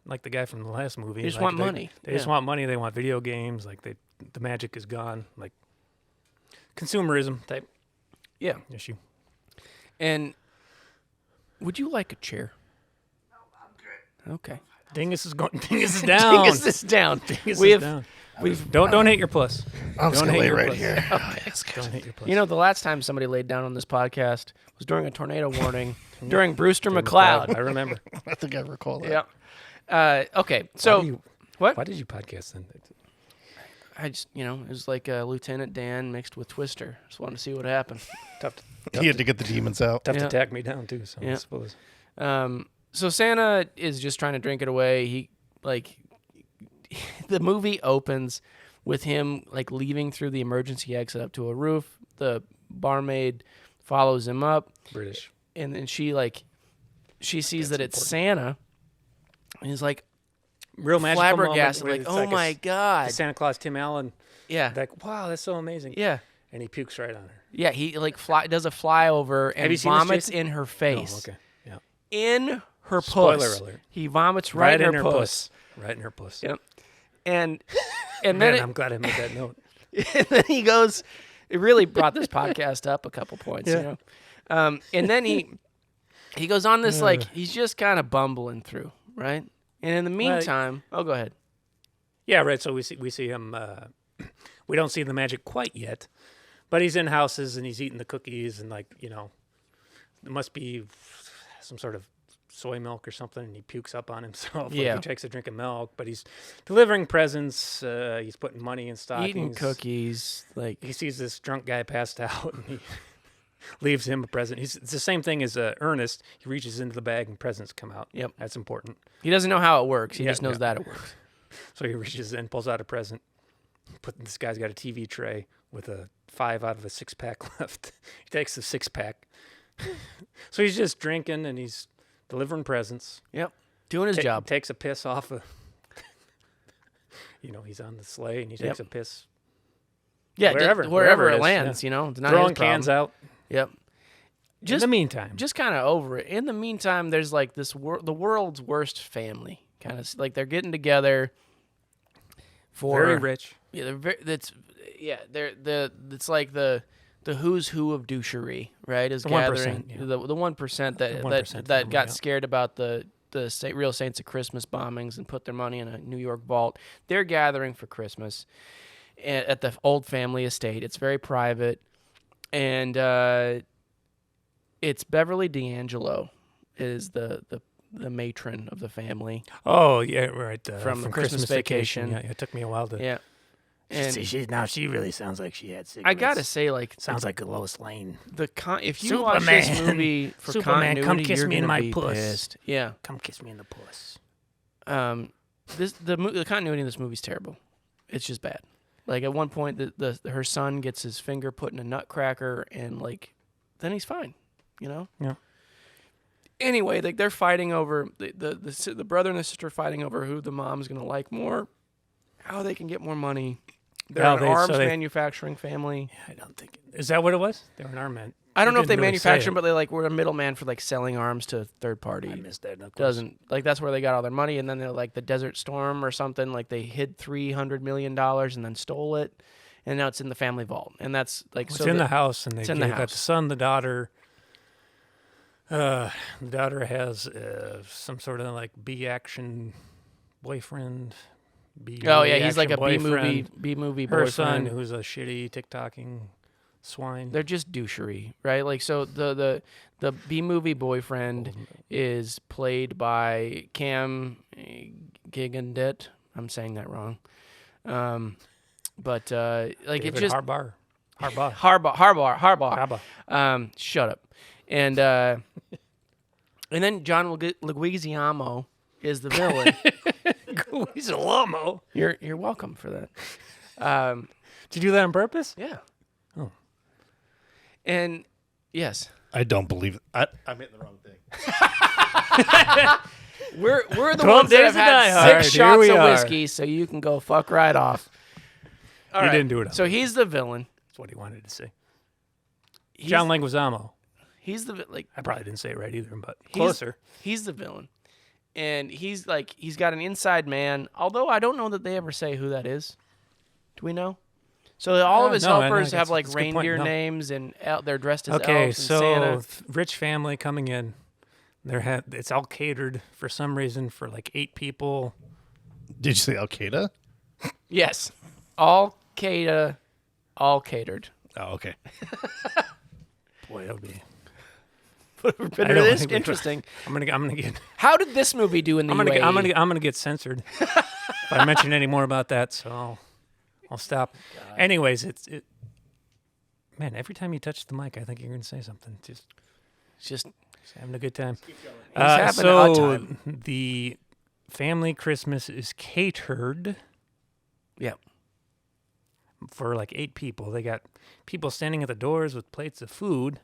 like the guy from the last movie. They just Like, want money. They just Yeah. want money. They want video games. Like the magic is gone. Like consumerism type yeah. issue. And would you like a chair? No, I'm good. Okay. Dingus is going. Dingus is down. Dingus is down. Dingus We is have, down. we've, Don't hit your puss. I'm just Don't going to hate lay your right puss. here. Don't hit your puss. you know, the last time somebody laid down on this podcast was during a tornado warning during Brewster McCloud. I remember. I think I recall that. Yep. Okay. So what? Why did you podcast then? I just, it was like Lieutenant Dan mixed with Twister. Just wanted to see what happened. Tough He had to get the demons out. to Yeah. tack me down too. So Yeah. I suppose. So Santa is just trying to drink it away. He the movie opens with him like leaving through the emergency exit up to a roof. The barmaid follows him up, British. and then she sees that it's Santa. And he's like Real magical flabbergasted, moment. like, where oh it's my a god, Santa Claus Tim Allen. yeah, Like, wow, that's so amazing. yeah, And he pukes right on her. yeah. He like does a flyover Have and you seen this, vomits Jason? in her face. Oh, okay. Yeah. In her Spoiler puss. alert. He vomits right in her puss. puss. Right in her puss. Yep. And then Man, it, I'm glad I made that note. and then he goes. It really brought this podcast up a couple points, And then he goes on this like he's just kind of bumbling through, right? And in the meantime, go ahead. Yeah, right. So we see him. We don't see the magic quite yet, but he's in houses and he's eating the cookies and there must be some sort of soy milk or something, and he pukes up on himself. Yeah. He takes a drink of milk, but he's delivering presents. He's putting money in stockings. Eating cookies, like He sees this drunk guy passed out, and he leaves him a present. It's the same thing as Ernest. He reaches into the bag and presents come out. Yep. That's important. he doesn't know how it works. He Yeah, just knows yeah. that it works. So he reaches in, pulls out a present. This guy's got a TV tray with a 5 out of a 6-pack left. He takes the 6-pack. So he's just drinking and he's delivering presents. Yep. Doing his job. Takes a piss off of. He's on the sleigh and he takes a piss. Yeah, wherever it is, lands, yeah. It's not Throwing his problem. cans out. Yep. In the meantime. Just kind of over it. In the meantime, there's like the world's worst family. Kind of like they're getting together for Very rich. Yeah, it's like the who's who of douchery, right? Is The gathering 1%, yeah. the 1% that 1% that family, got yeah. scared about the Real Saints of Christmas bombings and put their money in a New York vault. They're gathering for Christmas at the old family estate. It's very private, and it's Beverly D'Angelo is the matron of the family. Oh, yeah, right. From Christmas Vacation. Yeah, it took me a while to. Yeah. And She really sounds like she had cigarettes. I gotta say, like, Sounds like a Lois Lane. if you watch this Superman. movie for Superman, come continuity, kiss you're me in gonna my be puss. pissed. Yeah. Come kiss me in the puss. The continuity in this movie's terrible. It's just bad. Like at one point, her son gets his finger put in a nutcracker, and like, then he's fine. Yeah. Anyway, like they're fighting over the brother and the sister are fighting over who the mom's gonna like more, how they can get more money. They're an arms manufacturing family. I don't think. Is that what it was? They were an arm man. I don't know if they didn't really say manufacture it. them, but we're a middleman for like selling arms to third party. I missed that. Of course. Doesn't like that's where they got all their money, and then they're like the Desert Storm or something. Like they hid $300 million and then stole it, and now it's in the family vault. And that's like It's in the house, and in the got the house. son, the daughter. The daughter has some sort of like B action boyfriend. Oh yeah, he's like a boyfriend. B movie Her boyfriend. son, who's a shitty TikToking swine. They're just douchery, right? Like so the B movie boyfriend is played by Cam Gigandet. I'm saying that wrong. But like David it just Harbaugh. Harbaugh. Shut up. And then John Leguizamo is the villain. He's a Lomo. You're welcome for that. Did you do that on purpose? Yeah. Oh. And yes, I don't believe it. I'm hitting the wrong thing. we're the 12 ones that Days have to Die had Hard. 6 Here shots we of are. whiskey, so you can go fuck right off. All You right. didn't do it on So he's the villain. That's what he wanted to say. He's, John Leguizamo. He's the like. I probably didn't say it right either, but He's- closer. He's the villain, and he's got an inside man. Although I don't know that they ever say who that is. Do we know? So all of his no, helpers no, have that's- like that's a good point, reindeer no. names, and they're dressed as Okay, elves and so Santa. rich family coming in. It's all catered for some reason for like 8 people. Did you say Al Qaeda? Yes, all catered. Oh, okay. Boy, that would be. But I it don't is think we- interesting. I'm gonna get. How did this movie do in the UAE? I'm gonna get censored if I mention any more about that. So I'll stop. Anyways, man, every time you touch the mic, I think you're gonna say something. Just having a good time. having a So time. the family Christmas is catered Yeah. for like 8 people. They got people standing at the doors with plates of food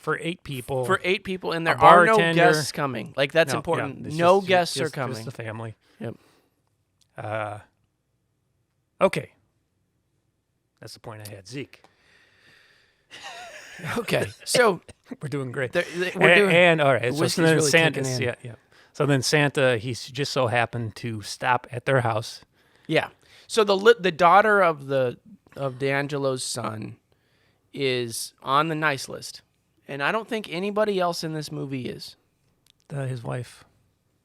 for 8 people. For 8 people, and A there are no bartender. guests coming. Like that's No, important. yeah, it's No just- guests are just coming. the family. Yep. Okay. That's the point I had. Zeke. Okay, so We're doing great. we're doing. And all right, so whiskey's then really Santa, kicking in. yeah. So then Santa, he's just so happened to stop at their house. Yeah. So the daughter of D'Angelo's son is on the nice list, and I don't think anybody else in this movie is. His wife,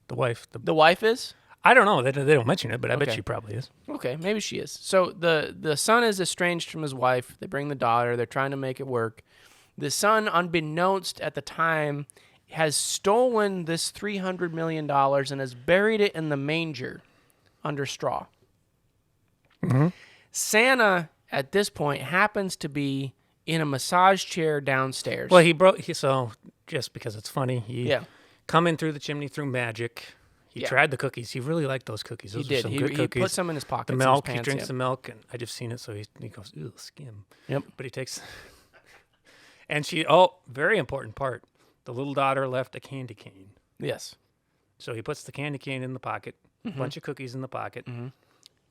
the wife. The wife is. I don't know. They don't mention it, but I bet Okay. she probably is. Okay, maybe she is. So the son is estranged from his wife. They bring the daughter. They're trying to make it work. The son, unbeknownst at the time, has stolen this $300 million and has buried it in the manger under straw. Mm-hmm. Santa, at this point, happens to be in a massage chair downstairs. Well, so just because it's funny, he come in through the chimney through magic. He Yeah. tried the cookies. He really liked those cookies. Those he are did. some He good cookies. put some in his pockets. The in his milk. He pants, drinks yeah. the milk, and I just seen it, so he goes, "Ew, skim." Yep. But he takes. And very important part. The little daughter left a candy cane. Yes. So he puts the candy cane in the pocket, a bunch of cookies in the pocket.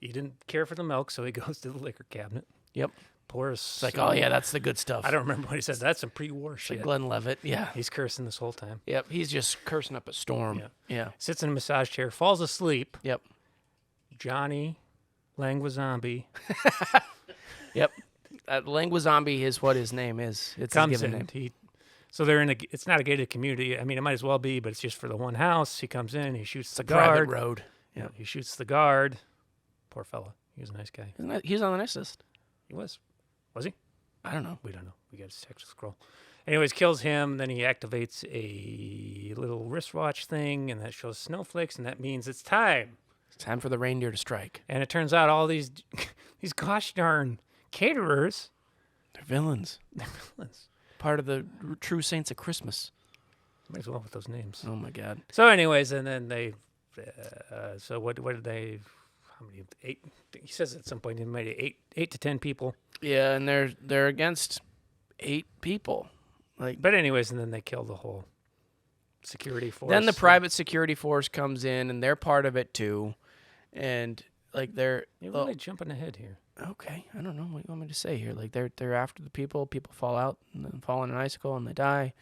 He didn't care for the milk, so he goes to the liquor cabinet. Yep. Pours. It's like, oh yeah, that's the good stuff. I don't remember what he said. That's some pre-war shit. Like Glenn Levitt. Yeah. He's cursing this whole time. Yep. He's just cursing up a storm. Yeah. Sits in a massage chair, falls asleep. Yep. Johnny Languazombie Yep. Lengua Zombie is what his name is. It's comes his given in. name. So they're in a. It's not a gated community. I mean, it might as well be, but it's just for the one house. He comes in. He shoots the Private guard. road. Yeah. He shoots the guard. Poor fella. He was a nice guy. He was on the nice list. He was. Was he? I don't know. We don't know. We got his text scroll. Anyways, kills him. Then he activates a little wristwatch thing, and that shows snowflakes, and that means it's time. It's time for the reindeer to strike. And it turns out all these gosh darn caterers, They're villains. they're villains. Part of the true saints of Christmas. Might as well with those names. Oh my God. So, anyways, and then they. So what did they? How many? 8. He says at some point he made 8 to 10 people. Yeah, and they're against 8 people. But anyways, and then they kill the whole security force. Then the private security force comes in, and they're part of it too. And like they're You're really jumping ahead here. okay. I don't know what you want me to say here. Like they're after the people. People fall out and then fall in an icicle and they die.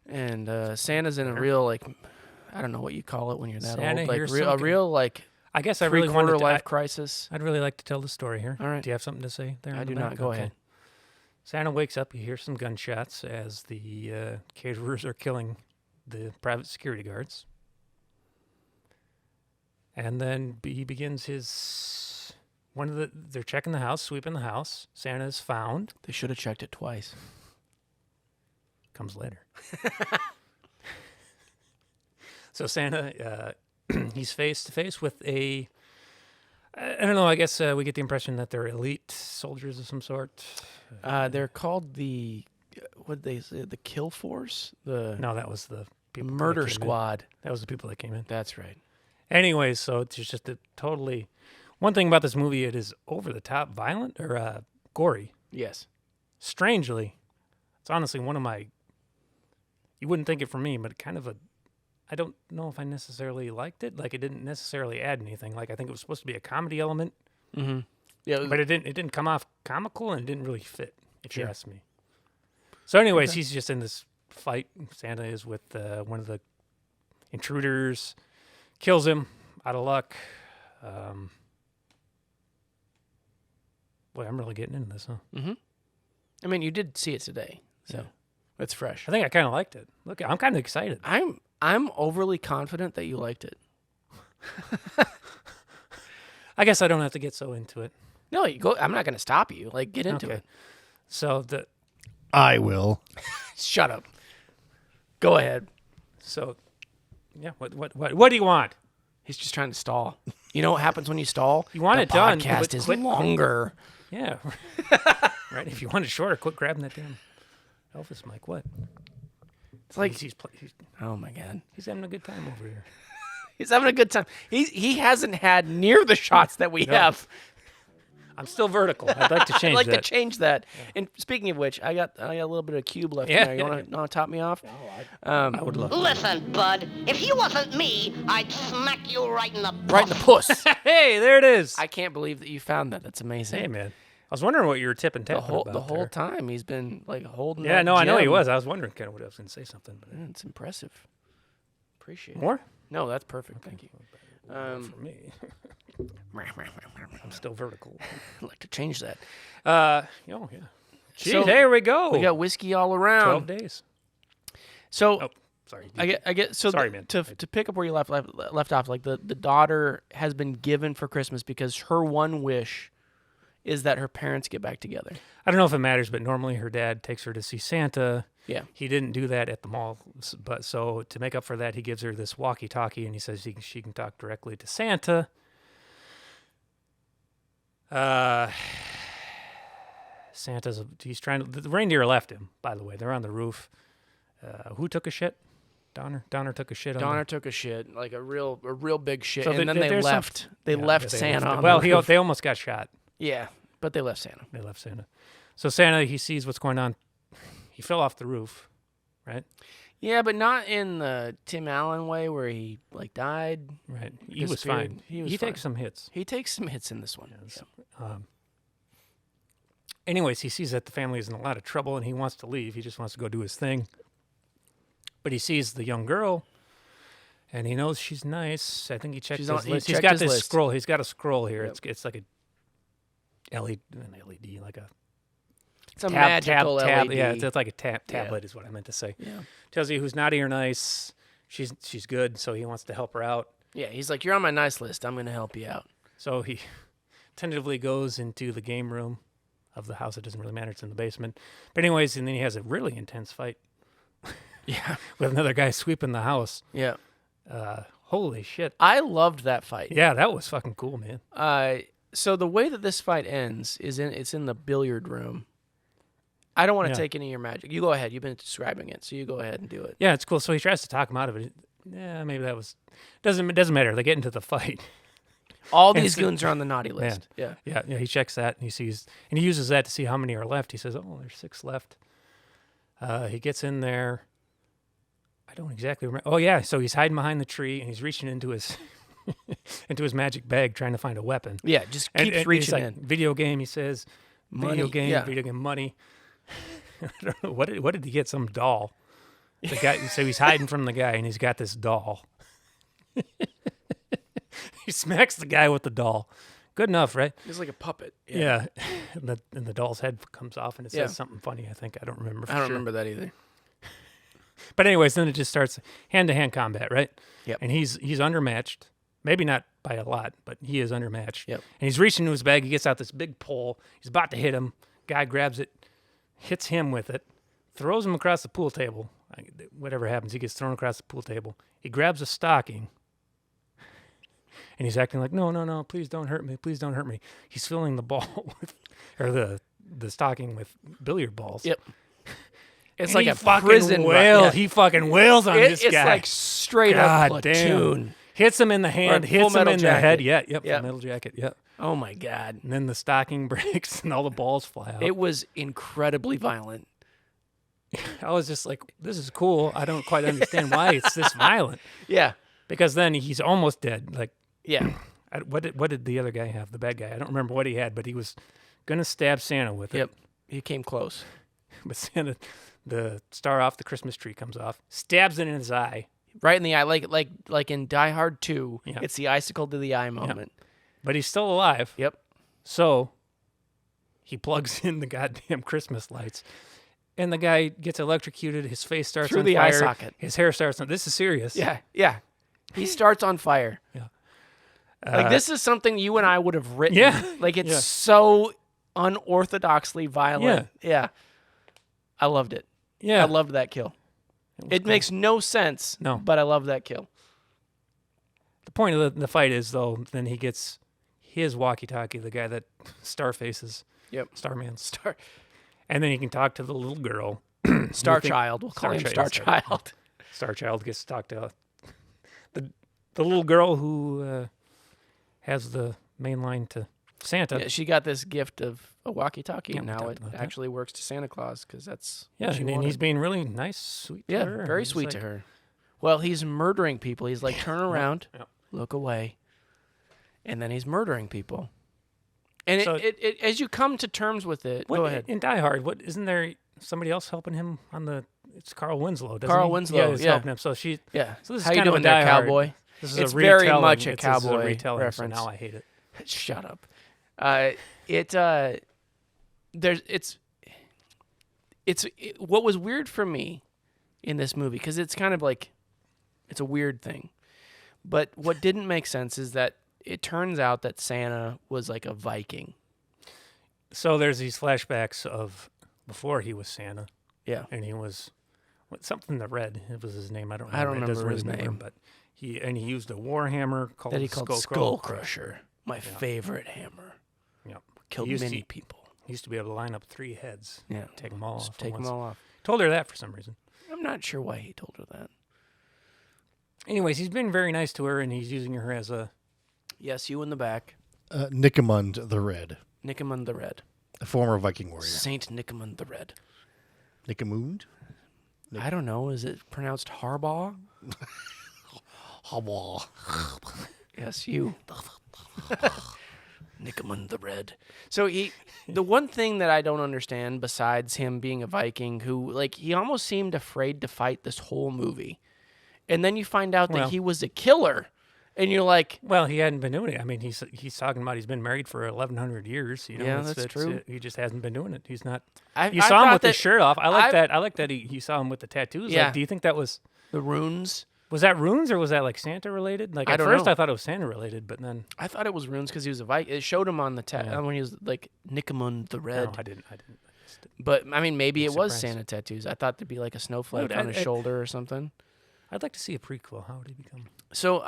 And Santa's in a real like I don't know what you call it when you're that Santa, old. Like here's a some real like I guess I really wanted three-quarter to. life crisis. I'd really like to tell the story here. All right. Do you have something to say there? I in do the not. back? Go Okay. ahead. Santa wakes up. He hears some gunshots as the caterers are killing the private security guards. And then he begins his they're checking the house, sweeping the house. Santa is found. They should have checked it twice. Comes later. So Santa, he's face to face with I don't know. I guess we get the impression that they're elite soldiers of some sort. They're called the what did they say? The kill force. The No, that was the people. that murder came in. squad. That was the people that came in. That's right. Anyways, so it's just a totally. One thing about this movie, it is over the top violent or gory. Yes. Strangely, it's honestly one of my. You wouldn't think it for me, but kind of a. I don't know if I necessarily liked it. Like it didn't necessarily add anything. Like I think it was supposed to be a comedy element, Mm-hmm. Yeah. but it didn't come off comical and it didn't really fit. If you ask me. So, anyways, he's just in this fight. Santa is with one of the intruders, kills him out of luck. Boy, I'm really getting into this, huh? Mm-hmm. I mean, you did see it today, so it's fresh. I think I kind of liked it. Look, I'm kind of excited. I'm overly confident that you liked it. I guess I don't have to get so into it. No, you go. I'm not going to stop you. Like, get into Okay. it. So I will. Shut up. Go ahead. Yeah. What do you want? He's just trying to stall. You know what happens when you stall? You want the it done, podcast but is quit- longer. Yeah. Right. If you want it shorter, quit grabbing that damn Elvis mic. What? It's like, He's oh my God. he's having a good time over here. He's having a good time. He hasn't had near the shots that we have. I'm still vertical. I'd like to change I'd like that. to change that. And speaking of which, I got a little bit of cube left Yeah, there. You yeah. want to top me off? I would love Listen, bud, if you wasn't me, I'd smack you right in the Right in the puss. Hey, there it is. I can't believe that you found that. That's amazing. Hey, man. I was wondering what you were tipping the tapping whole about whole there. time he's been like holding. Yeah, that no, I know he gem. was. I was wondering kind of what I was going to say something. But Yeah, it's impressive. Appreciate it. more No, that's perfect. Thank you. for me. I'm still vertical. I'd like to change that. Oh, yeah. Gee, So, there we go. We got whiskey all around. 12 days. So Oh, sorry. I get. So Sorry, man. To pick up where you left off, like the daughter has been given for Christmas because her one wish is that her parents get back together. I don't know if it matters, but normally her dad takes her to see Santa. Yeah. He didn't do that at the mall, but so to make up for that, he gives her this walkie-talkie, and he says she can talk directly to Santa. He's trying to. The reindeer left him. By the way, they're on the roof. Who took a shit? Donner took a shit. Donner took a shit, like a real big shit, So and then they there's some- left. They Yeah, left they Santa. left- on well, the roof. they almost got shot. Yeah, but they left Santa. They left Santa. So Santa, he sees what's going on. He fell off the roof, right? Yeah, but not in the Tim Allen way where he like died. Right. He was Disappeared. fine. He was He fine. takes some hits. He takes some hits in this one. Yes. Yeah. Anyways, he sees that the family is in a lot of trouble and he wants to leave. He just wants to go do his thing. But he sees the young girl and he knows she's nice. I think he checked She's his on- he list. He's checked got his this list. scroll. He's got a scroll here. Yep. It's like an LED, like a It's a tab, magical tab. LED. Yeah, it's like a tablet is what I meant to say. Yeah. Tells you who's naughty or nice. She's good, so he wants to help her out. Yeah, he's like, you're on my nice list. I'm going to help you out. So he tentatively goes into the game room of the house. It doesn't really matter. It's in the basement. But anyways, and then he has a really intense fight Yeah. with another guy sweeping the house. Yeah. Holy shit. I loved that fight. Yeah, that was fucking cool, man. So the way that this fight ends is it's in the billiard room. I don't want to Yeah. take any of your magic. You go ahead. You've been describing it, so you go ahead and do it. Yeah, it's cool. So he tries to talk him out of it. Yeah, maybe that was doesn't matter. They get into the fight. All these It's- goons are on the naughty list. Yeah. Yeah, he checks that and he sees and he uses that to see how many are left. He says, "Oh, there's 6 left." He gets in there. I don't exactly remember. Oh yeah, so he's hiding behind the tree and he's reaching into his into his magic bag trying to find a weapon. Yeah, just And keeps he's reaching like, in. Video game, he says. Video Money, game, yeah. video game money. I don't know what did he get? Some doll. The guy. So he's hiding from the guy, and he's got this doll. He smacks the guy with the doll. Good enough, right? It's like a puppet. Yeah. And the doll's head comes off, and it says Yeah. something funny. I think I don't remember. For I don't sure. remember that either. But anyways, then it just starts hand-to-hand combat, right? Yep. And he's undermatched. Maybe not by a lot, but he is undermatched. Yep. And he's reaching into his bag. He gets out this big pole. He's about to hit him. Guy grabs it, hits him with it, throws him across the pool table. Whatever happens, he gets thrown across the pool table. He grabs a stocking, and he's acting like, no, please don't hurt me. Please don't hurt me. He's filling the ball with, or the stocking with billiard balls. Yep. It's And like he a fucking prison wails. yeah. He fucking wails on this It's guy. like straight God up damn. platoon. Hits him in the hand, Or hits Full him Metal in the head. Jacket. Yeah, yep, Yep. Full Metal Jacket, yep. Oh my god. And then the stocking breaks and all the balls fly out. It was incredibly violent. I was just like, this is cool. I don't quite understand why it's this violent. Yeah. Because then he's almost dead. Like, Yeah. what did the other guy have? The bad guy. I don't remember what he had, but he was gonna stab Santa with it. Yep. He came close. But Santa, the star off the Christmas tree comes off, stabs it in his eye. Right in the eye, like in Die Hard 2, Yeah. it's the icicle to the eye moment. But he's still alive. Yep. So he plugs in the goddamn Christmas lights. And the guy gets electrocuted. His face starts Through on the eye fire. socket. His hair starts on. This is serious. Yeah. Yeah. He starts on fire. Yeah. Like this is something you and I would have written. Yeah. Like it's Yeah. so unorthodoxly violent. Yeah. I loved it. Yeah. I loved that kill. It makes no sense. No. But I love that kill. The point of the fight is, though, then he gets his walkie-talkie, the guy that Starfaces. Yep. Starman. Star And then he can talk to the little girl. Star You think- Child. We'll call him Star Star Child. Child. Starchild gets to talk to the little girl who has the main line to Santa. Yeah, she got this gift of a walkie-talkie, Yeah, and we now talked it about that. actually works to Santa Claus because that's Yeah, what she and he's wanted. being really nice, sweet to Yeah, her. very He's sweet like- to her. Well, he's murdering people. He's like, turn around, yeah. look away, and then he's murdering people. And So- it as you come to terms with it, What, go ahead. In Die Hard, what isn't there somebody else helping him on the? It's Carl Winslow, doesn't Carl he? Winslow, Yeah, he's yeah. helping him. So she. Yeah. So this is How you kind of doing a there, Die Hard. cowboy? This is It's a very retelling. much a This is cowboy retelling, reference. So now I hate it. Shut up. What was weird for me in this movie, because it's kind of like, it's a weird thing. But what didn't make sense is that it turns out that Santa was like a Viking. So there's these flashbacks of before he was Santa, Yeah. and he was something the Red. It was his name. I don't I remember. don't It doesn't remember his really matter, name. but he used a war hammer called That he called Skull Skull Crusher. My favorite hammer. Yep. Killed He used many to- people. He used to be able to line up 3 heads. Yeah. Take them all Just off. take them all off. Told her that for some reason. I'm not sure why he told her that. Anyways, he's been very nice to her, and he's using her as a. Yes, you in the back. Nicomund the Red, Nicomund the Red. a former Viking warrior. Saint Nicomund the Red. Nicomund? I don't know. Is it pronounced Harbaugh? Harbaugh. Yes, you. Nickelman the Red. So the one thing that I don't understand, besides him being a Viking, who like he almost seemed afraid to fight this whole movie, and then you find out that Well- he was a killer, and you're like, Well, he hadn't been doing it. I mean, he's talking about he's been married for 1,100 years. You know, Yeah, that's true. He just hasn't been doing it. He's not. I You saw him thought with his that- shirt off. I like I- that. I like that he saw him with the tattoos. Yeah. Like, do you think that was the runes. that runes or was that like Santa related? Like I at don't first know. I thought it was Santa related, but then I thought it was runes because he was a Viking. It showed him on the when he was like Nickelman the Red. no, I didn't. But I mean, maybe it was surprised. Santa tattoos. I thought there'd be like a snowflake Dude, on his shoulder or something. I'd like to see a prequel. How would he become? So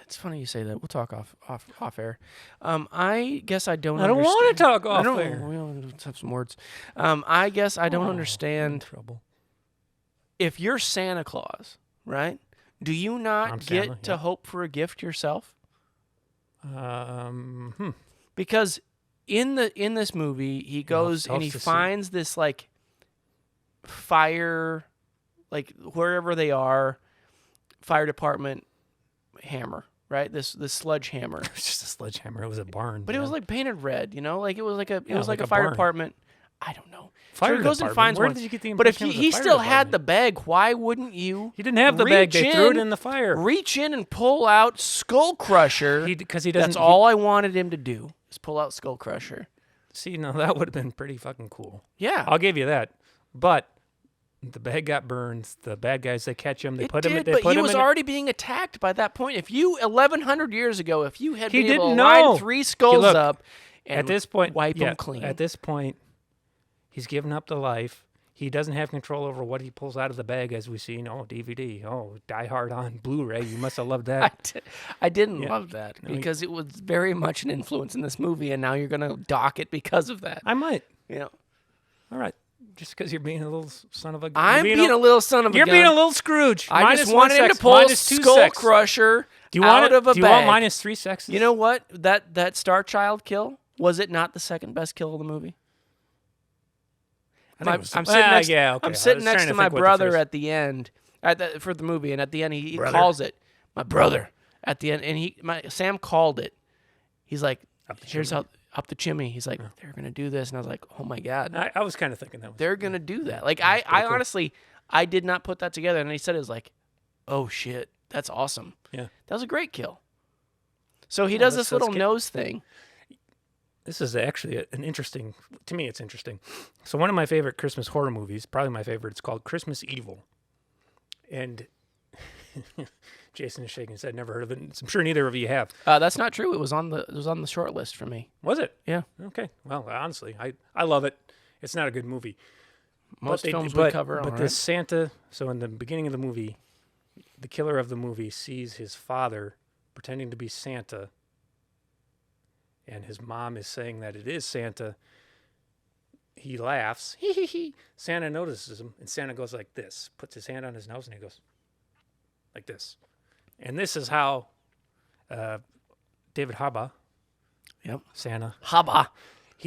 it's funny you say that. We'll talk off air. I guess I don't. I don't understand- want to talk I off don't. air. We'll have some words. I guess I don't I'm in understand. trouble. If you're Santa Claus, right? Do you not I'm get Santa, to yeah. hope for a gift yourself? Hmm. Because in this movie, he goes and helps he to see. finds this like fire, like wherever they are, fire department hammer, right? This sledgehammer. It was just a sledgehammer. It was a barn. But it was man. like painted red, you know, like it was like a Yeah, like like a a fire barn. department. I don't know. Fire he goes and department. finds Where one. did you get the But if impression it was he a fire still had the department? bag, why wouldn't you? He didn't have the bag. They reach threw it in the fire. Reach in and pull out Skull Crusher. Because he doesn't. That's all I wanted him to do is pull out Skull Crusher. See, no, that would have been pretty fucking cool. Yeah, I'll give you that. But the bag got burned. The bad guys, they catch him. They it put did, him. They but put he him was in already being attacked by that point. If you 1,100 years ago, if you had He been able to didn't line know. 3 skulls Look, up and at this point, wipe yeah, them clean, At this point, he's given up the life. He doesn't have control over what he pulls out of the bag, as we've seen. Oh, DVD. Oh, Die Hard on Blu-ray. You must have loved that. I didn't Yeah. love that No, he- because it was very much an influence in this movie, and now you're gonna dock it because of that. I might. You know, All right. Just because you're being a little son of a. I'm you're being a little son of a You're gun. being a little Scrooge. I Minus just one wanted him to sex, pull minus two Skull sex. Crusher Do you want out it? of a Do you bag. want minus 3 sexes? You know what? That Star Child kill, was it not the second best kill of the movie? I think it was- I'm sitting next. Yeah, okay. I'm I sitting was next trying to to my think what the brother first- at the end for the movie, and at the end he Brother? calls it my brother. At the end, and Sam called it. He's like, Up the "Here's chimney. how up the chimney." He's like, "They're gonna do this," and I was like, "Oh my god, I was kind of thinking that was. they're gonna do that." Like I pretty cool. honestly, I did not put that together, and he said it was like, "Oh shit, that's awesome." Yeah. That was a great kill. So he does that's- this little that's good. nose thing. This is actually an interesting. To me, it's interesting. So one of my favorite Christmas horror movies, probably my favorite, it's called Christmas Evil, and Jason is shaking his head. Never heard of it. I'm sure neither of you have. That's not true. It was on the short list for me. Was it? Yeah. Okay. Well, honestly, I love it. It's not a good movie. Most But films but, we cover, But all this right? Santa. So in the beginning of the movie, the killer of the movie sees his father pretending to be Santa, and his mom is saying that it is Santa. He laughs. Hee hee hee. Santa notices him, and Santa goes like this, puts his hand on his nose, and he goes like this. And this is how David Haba, Yep. Santa, Haba.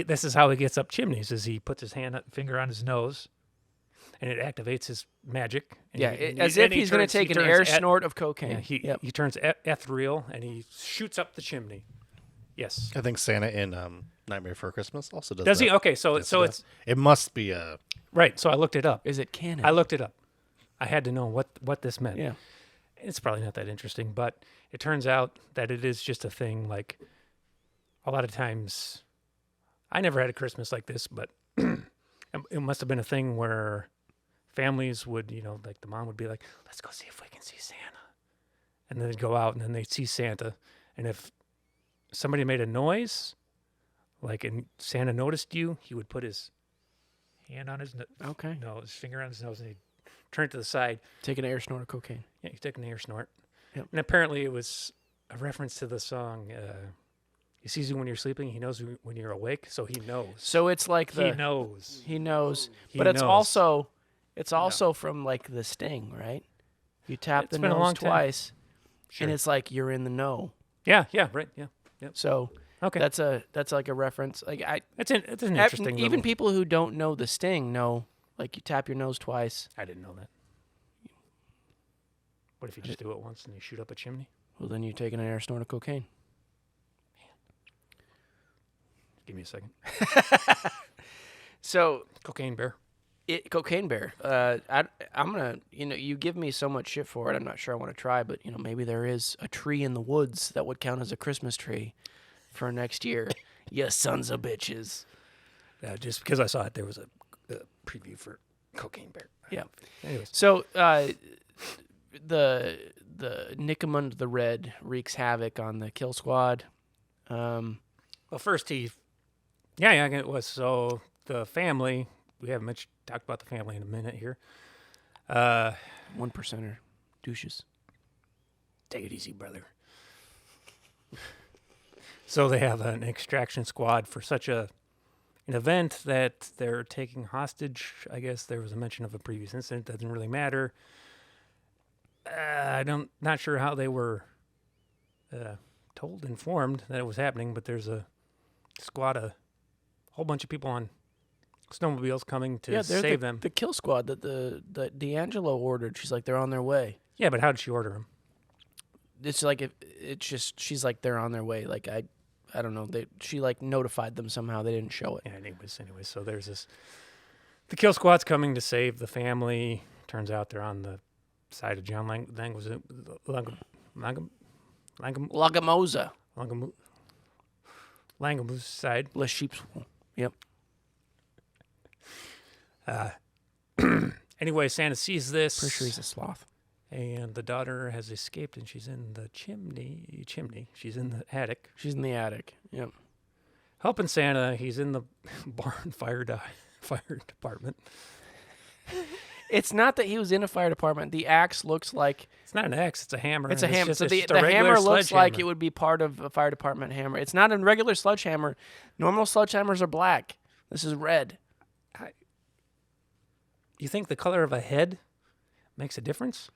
this is how he gets up chimneys, is he puts his finger on his nose, and it activates his magic. And Yeah, he- as and if he he's going turns- to take he an turns air et- snort of cocaine. Yeah, he, Yep. he turns ethereal, and he shoots up the chimney. Yes. I think Santa in Nightmare Before Christmas also does. Does that. he? Okay, so Yes, so he it's does. It must be a. right. So I looked it up. Is it canon? I looked it up. I had to know what this meant. Yeah. It's probably not that interesting, but it turns out that it is just a thing. Like a lot of times, I never had a Christmas like this, but it must have been a thing where families would, like the mom would be like, "Let's go see if we can see Santa," and then they'd go out and then they'd see Santa, and if somebody made a noise, like and Santa noticed you, he would put his hand on his Okay. his finger on his nose, and he'd turn it to the side. Take an air snort of cocaine. Yeah, he took an air snort. Yep. And apparently it was a reference to the song, he sees you when you're sleeping, he knows you when you're awake, so he knows. So it's like He knows. He knows. He But it's knows. also from like the Sting, right? You tap It's the been a nose long time. twice, Sure. and it's like you're in the know. Yeah, right, yeah. Yep. So Okay. that's like a reference. Like It's an interesting even little- people who don't know the Sting know Like you tap your nose twice. I didn't know that. What if you just do it once and you shoot up a chimney? Well, then you're taking an air snort of cocaine. Give me a second. So, Cocaine bear. Cocaine Bear. I'm gonna, you give me so much shit for it. I'm not sure I want to try, but maybe there is a tree in the woods that would count as a Christmas tree for next year. You sons of bitches. Just because I saw it, there was a preview for Cocaine Bear. Yeah. Anyways. So the Nickamund the Red wreaks havoc on the kill squad. Well, first it was. So the family, we haven't talked about the family in a minute here. 1%er douches. Take it easy, brother. So they have an extraction squad for such an event that they're taking hostage. I guess there was a mention of a previous incident. Doesn't really matter. Not sure how they were informed that it was happening, but there's a squad, a whole bunch of people on snowmobiles coming to save them. The kill squad that D'Angelo ordered. She's like, they're on their way. Yeah, but how did she order them? It's like she's like, they're on their way. Like I don't know. She like notified them somehow. They didn't show it. Yeah, anyways, so there's this. The kill squad's coming to save the family. Turns out they're on the side of John Lagamosa. Langamu's side. Les Sheep's. Yep. Anyway, Santa sees this. Pretty sure he's a sloth. And the daughter has escaped, and she's in the chimney. She's in the attic. She's in the attic. Yep. Helping Santa. He's in the barn fire department. It's not that he was in a fire department. The axe looks like... It's not an axe. It's a hammer. It's a hammer. Just So the regular hammer looks like sledgehammer. it would be part of a fire department hammer. It's not a regular sledgehammer. Normal sledgehammers are black. This is red. You think the color of a head makes a difference?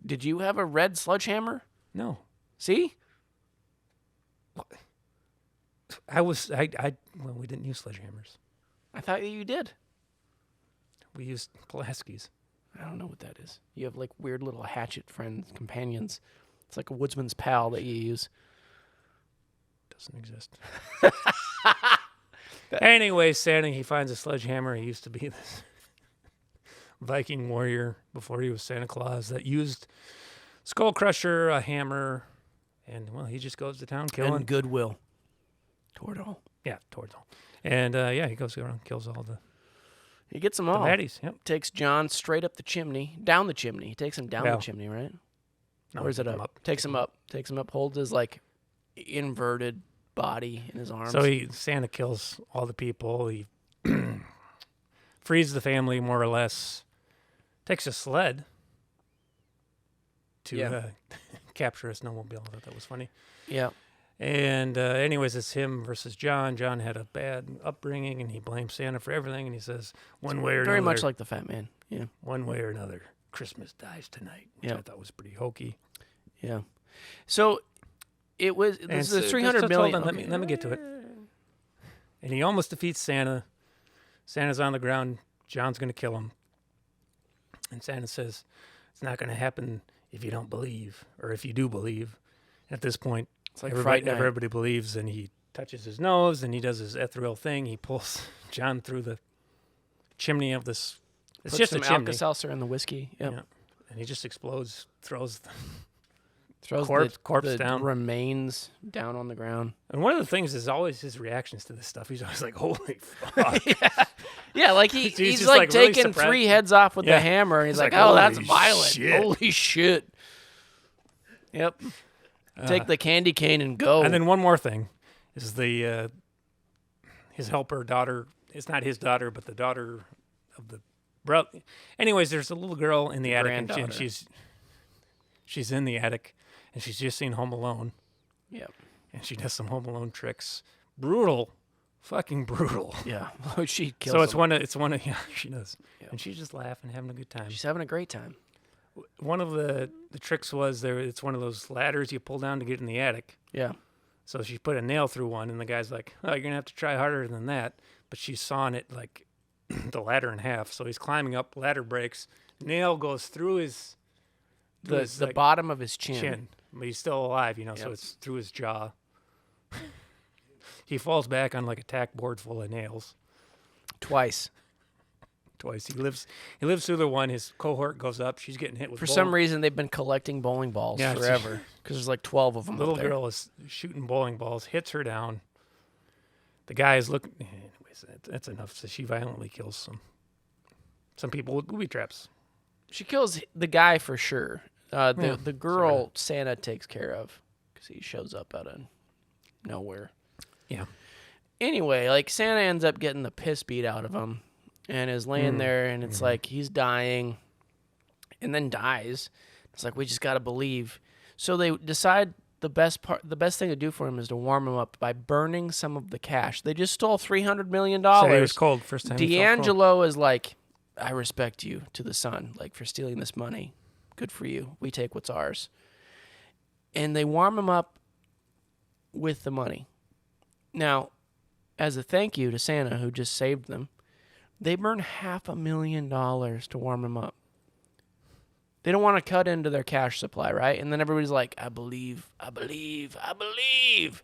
Did you have a red sledgehammer? No. See? Well, we didn't use sledgehammers. I thought you did. We used Pulaski's. I don't know what that is. You have like weird little hatchet friends, companions. It's like a woodsman's pal that you use. Doesn't exist. Anyway, Santa, he finds a sledgehammer. He used to be this Viking warrior before he was Santa Claus that used Skull Crusher, a hammer, and, well, he just goes to town killing. And goodwill. Toward all. Yeah, towards all. And, he goes around, kills all the He gets them all. baddies. Yep. Takes John straight up the chimney, down the chimney. He takes him down the chimney, right? No, Or is it pick him up? Takes him up. Takes him up. Holds his like inverted body in his arms. So Santa kills all the people. He frees the family more or less. Takes a sled to capture a snowmobile. I thought that was funny. Yeah. And anyways, it's him versus John. John had a bad upbringing, and he blames Santa for everything. And he says, one way or another. Very much like the Fat Man. Yeah. One way or another, Christmas dies tonight, which I thought was pretty hokey. Yeah. So it was the $300 million. Hold on, let me get to it. And he almost defeats Santa. Santa's on the ground. John's going to kill him. And Santa says, it's not going to happen if you don't believe, or if you do believe. At this point, it's like everybody believes, and he touches his nose, and he does his ethereal thing. He pulls John through the chimney of this. It's Puts just some a chimney. Alka-Seltzer in the whiskey. Yep. Yeah. And he just explodes, throws Throws corpse the down. remains down on the ground. And one of the things is always his reactions to this stuff. He's always like, holy fuck. Yeah, like he's just, like really taking surprised. 3 heads off with the hammer. And he's like, oh, that's holy violent. shit. Holy shit. Yep. Take the candy cane and go. And then one more thing is his helper daughter. It's not his daughter, but the daughter of the brother. Anyways, there's a little girl in the attic, and she's in the attic, and she's just seen Home Alone. Yep. And she does some Home Alone tricks. Brutal. Fucking brutal. Yeah. She kills So him. it's one of yeah, she does. Yep. And she's just laughing, having a good time. She's having a great time. One of the tricks was it's one of those ladders you pull down to get in the attic. Yeah. So she put a nail through one, and the guy's like, oh, you're going to have to try harder than that. But she's sawing it like the ladder in half. So he's climbing up, ladder breaks, nail goes through his The bottom of his chin, but he's still alive, so Yep. it's through his jaw. He falls back on like a tack board full of nails twice. twice. He lives through the one. His cohort goes up. She's getting hit with For some reason, they've been collecting bowling balls Yeah, it's- forever because there's like 12 of them. Little up there. girl is shooting bowling balls, hits her down. The guy is looking. Anyways, that's enough. So she violently kills some people with booby traps. She kills the guy for sure. The girl Santa takes care of because he shows up out of nowhere. Yeah. Anyway, like Santa ends up getting the piss beat out of him and is laying there, and it's like he's dying and then dies. It's like, we just got to believe. So they decide the best thing to do for him is to warm him up by burning some of the cash. They just stole $300 million. So he was cold first time. he felt cold. D'Angelo is like, I respect you to the sun, like, for stealing this money. Good for you. We take what's ours. And they warm him up with the money. Now, as a thank you to Santa, who just saved them, they burn $500,000 to warm him up. They don't want to cut into their cash supply, right? And then everybody's like, I believe, I believe, I believe.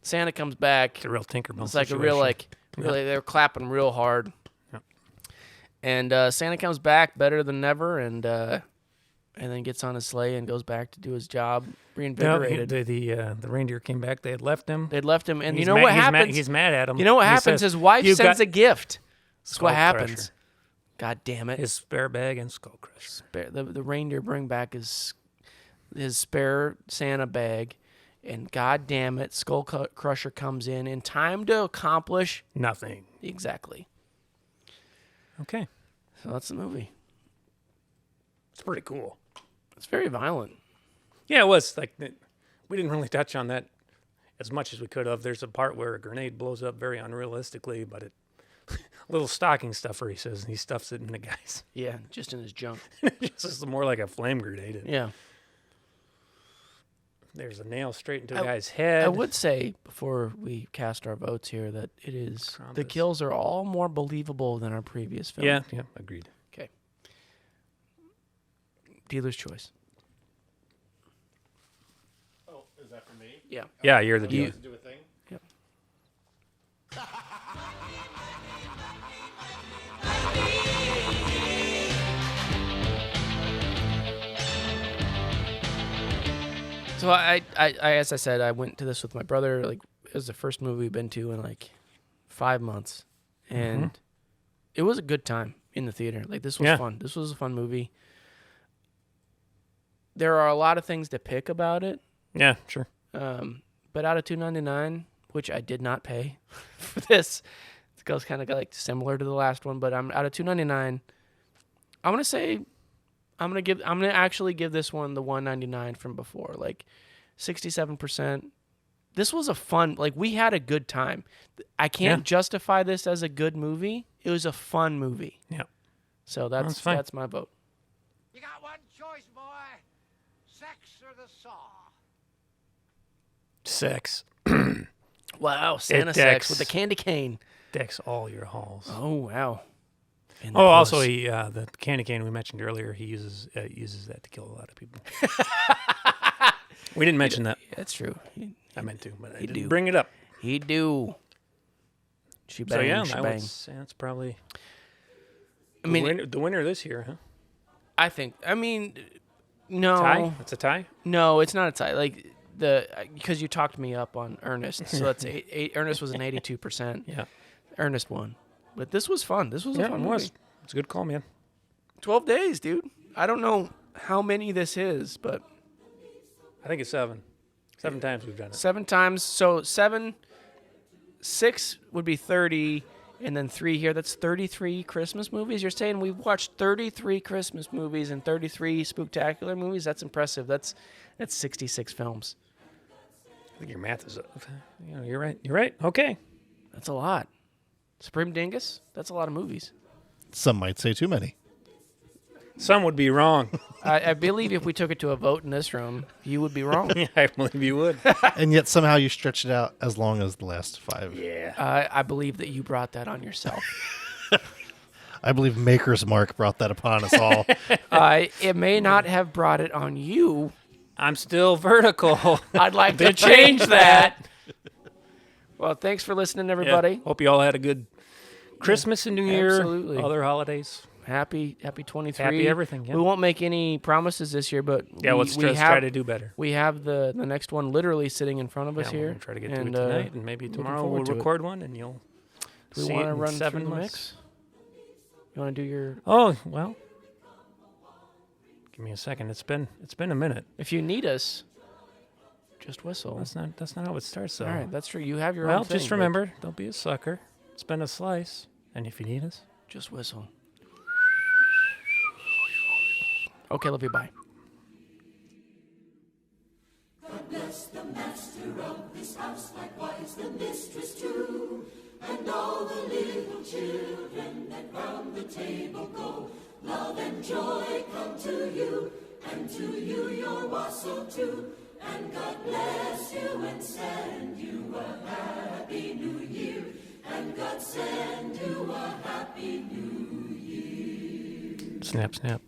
Santa comes back. It's a real Tinkerbell It's like situation. a real, like, really, they're clapping real hard. Yep. And Santa comes back better than ever, and then gets on his sleigh and goes back to do his job, No, reinvigorated. the reindeer came back. They had left him. They'd left him, and He's you know mad- what he's happens? Mad, he's mad at him. You know what He happens? says, His wife "You've sends got a gift. That's Skull what happens. Crusher." God damn it! His spare bag and skull crusher. The reindeer bring back his spare Santa bag, and God damn it, Skull Crusher comes in time to accomplish Nothing. exactly. Okay. So that's the movie. It's pretty cool. It's very violent. Yeah, it was. Like, we didn't really touch on that as much as we could have. There's a part where a grenade blows up very unrealistically, but it little stocking stuffer, he says, and he stuffs it in the guy's. Yeah, just in his junk. It's just more like a flame grenade. Yeah. There's a nail straight into a guy's head. I would say, before we cast our votes here, that it is the kills are all more believable than our previous film. Yeah, agreed. Okay. Dealer's choice. Oh, is that for me? Yeah. Yeah, you're the dealer. Do a thing? Yep. So I, as I said, I went to this with my brother. Like, it was the first movie we've been to in like 5 months, and it was a good time in the theater. Like, this was fun. This was a fun movie. There are a lot of things to pick about it, Yeah, sure. but out of $2.99, which I did not pay for this, it goes kind of like similar to the last one. But I'm out of $2.99. I'm gonna say. I'm gonna actually give this one the $1.99 from before, like 67%. This was a fun, like, we had a good time. I can't justify this as a good movie. It was a fun movie. Yeah. So That's fine. that's my vote. You got one choice, boy. Sex or the saw? Sex. Wow, Santa sex decks. with the candy cane. Decks all your halls. Oh wow. And the Oh, also, puss. the candy cane we mentioned earlier, he uses that to kill a lot of people. We didn't mention that. That's true. I meant to, but I He didn't do. bring it up. He do. She bang, So yeah, she I bang. would say that's probably I mean, the winner this year, huh? I mean, no. Tie? It's a tie? No, it's not a tie. Like, because you talked me up on Ernest, so that's Ernest was an 82%. Yeah. Ernest won, but this was fun. This was a Yeah, fun it was. movie. It's a good call, man. 12 days, dude. I don't know how many this is, but I think it's 7. 7 times we've done it. 7 times. So 6 would be 30, and then 3 here. That's 33 Christmas movies. You're saying we've watched 33 Christmas movies and 33 spooktacular movies? That's impressive. That's 66 films. I think your math is up. You're right. You're right. Okay. That's a lot. Supreme Dingus? That's a lot of movies. Some might say too many. Some would be wrong. I believe if we took it to a vote in this room, you would be wrong. Yeah, I believe you would. And yet somehow you stretched it out as long as the last 5. Yeah. I believe that you brought that on yourself. I believe Maker's Mark brought that upon us all. It may not have brought it on you. I'm still vertical. I'd like to change that. Well, thanks for listening, everybody. Yeah. Hope you all had a good Christmas and New Year. Absolutely. Other holidays. Happy 23. Happy everything, yeah. We won't make any promises this year, but Yeah, let's try to do better. We have the next one literally sitting in front of us Yeah, here. we're gonna try to get to it tonight, and maybe tomorrow we'll forward to it. record one, and you'll Do we see want it to in run 7 through the months. mix? You want to do your? Oh well, give me a second. It's been a minute. If you need us, just whistle. That's not how it starts though. All right, that's true. You have your Well, own thing. just remember, don't be a sucker. It's been a slice, and if you need us, but just whistle. Okay, love you. Bye. Bless the master of this house, likewise the mistress too, and all the little children that round the table go. Love and joy come to you, and to you your wassail too. And God bless you and send you a happy new year. And God send you a happy new year. snap, snap.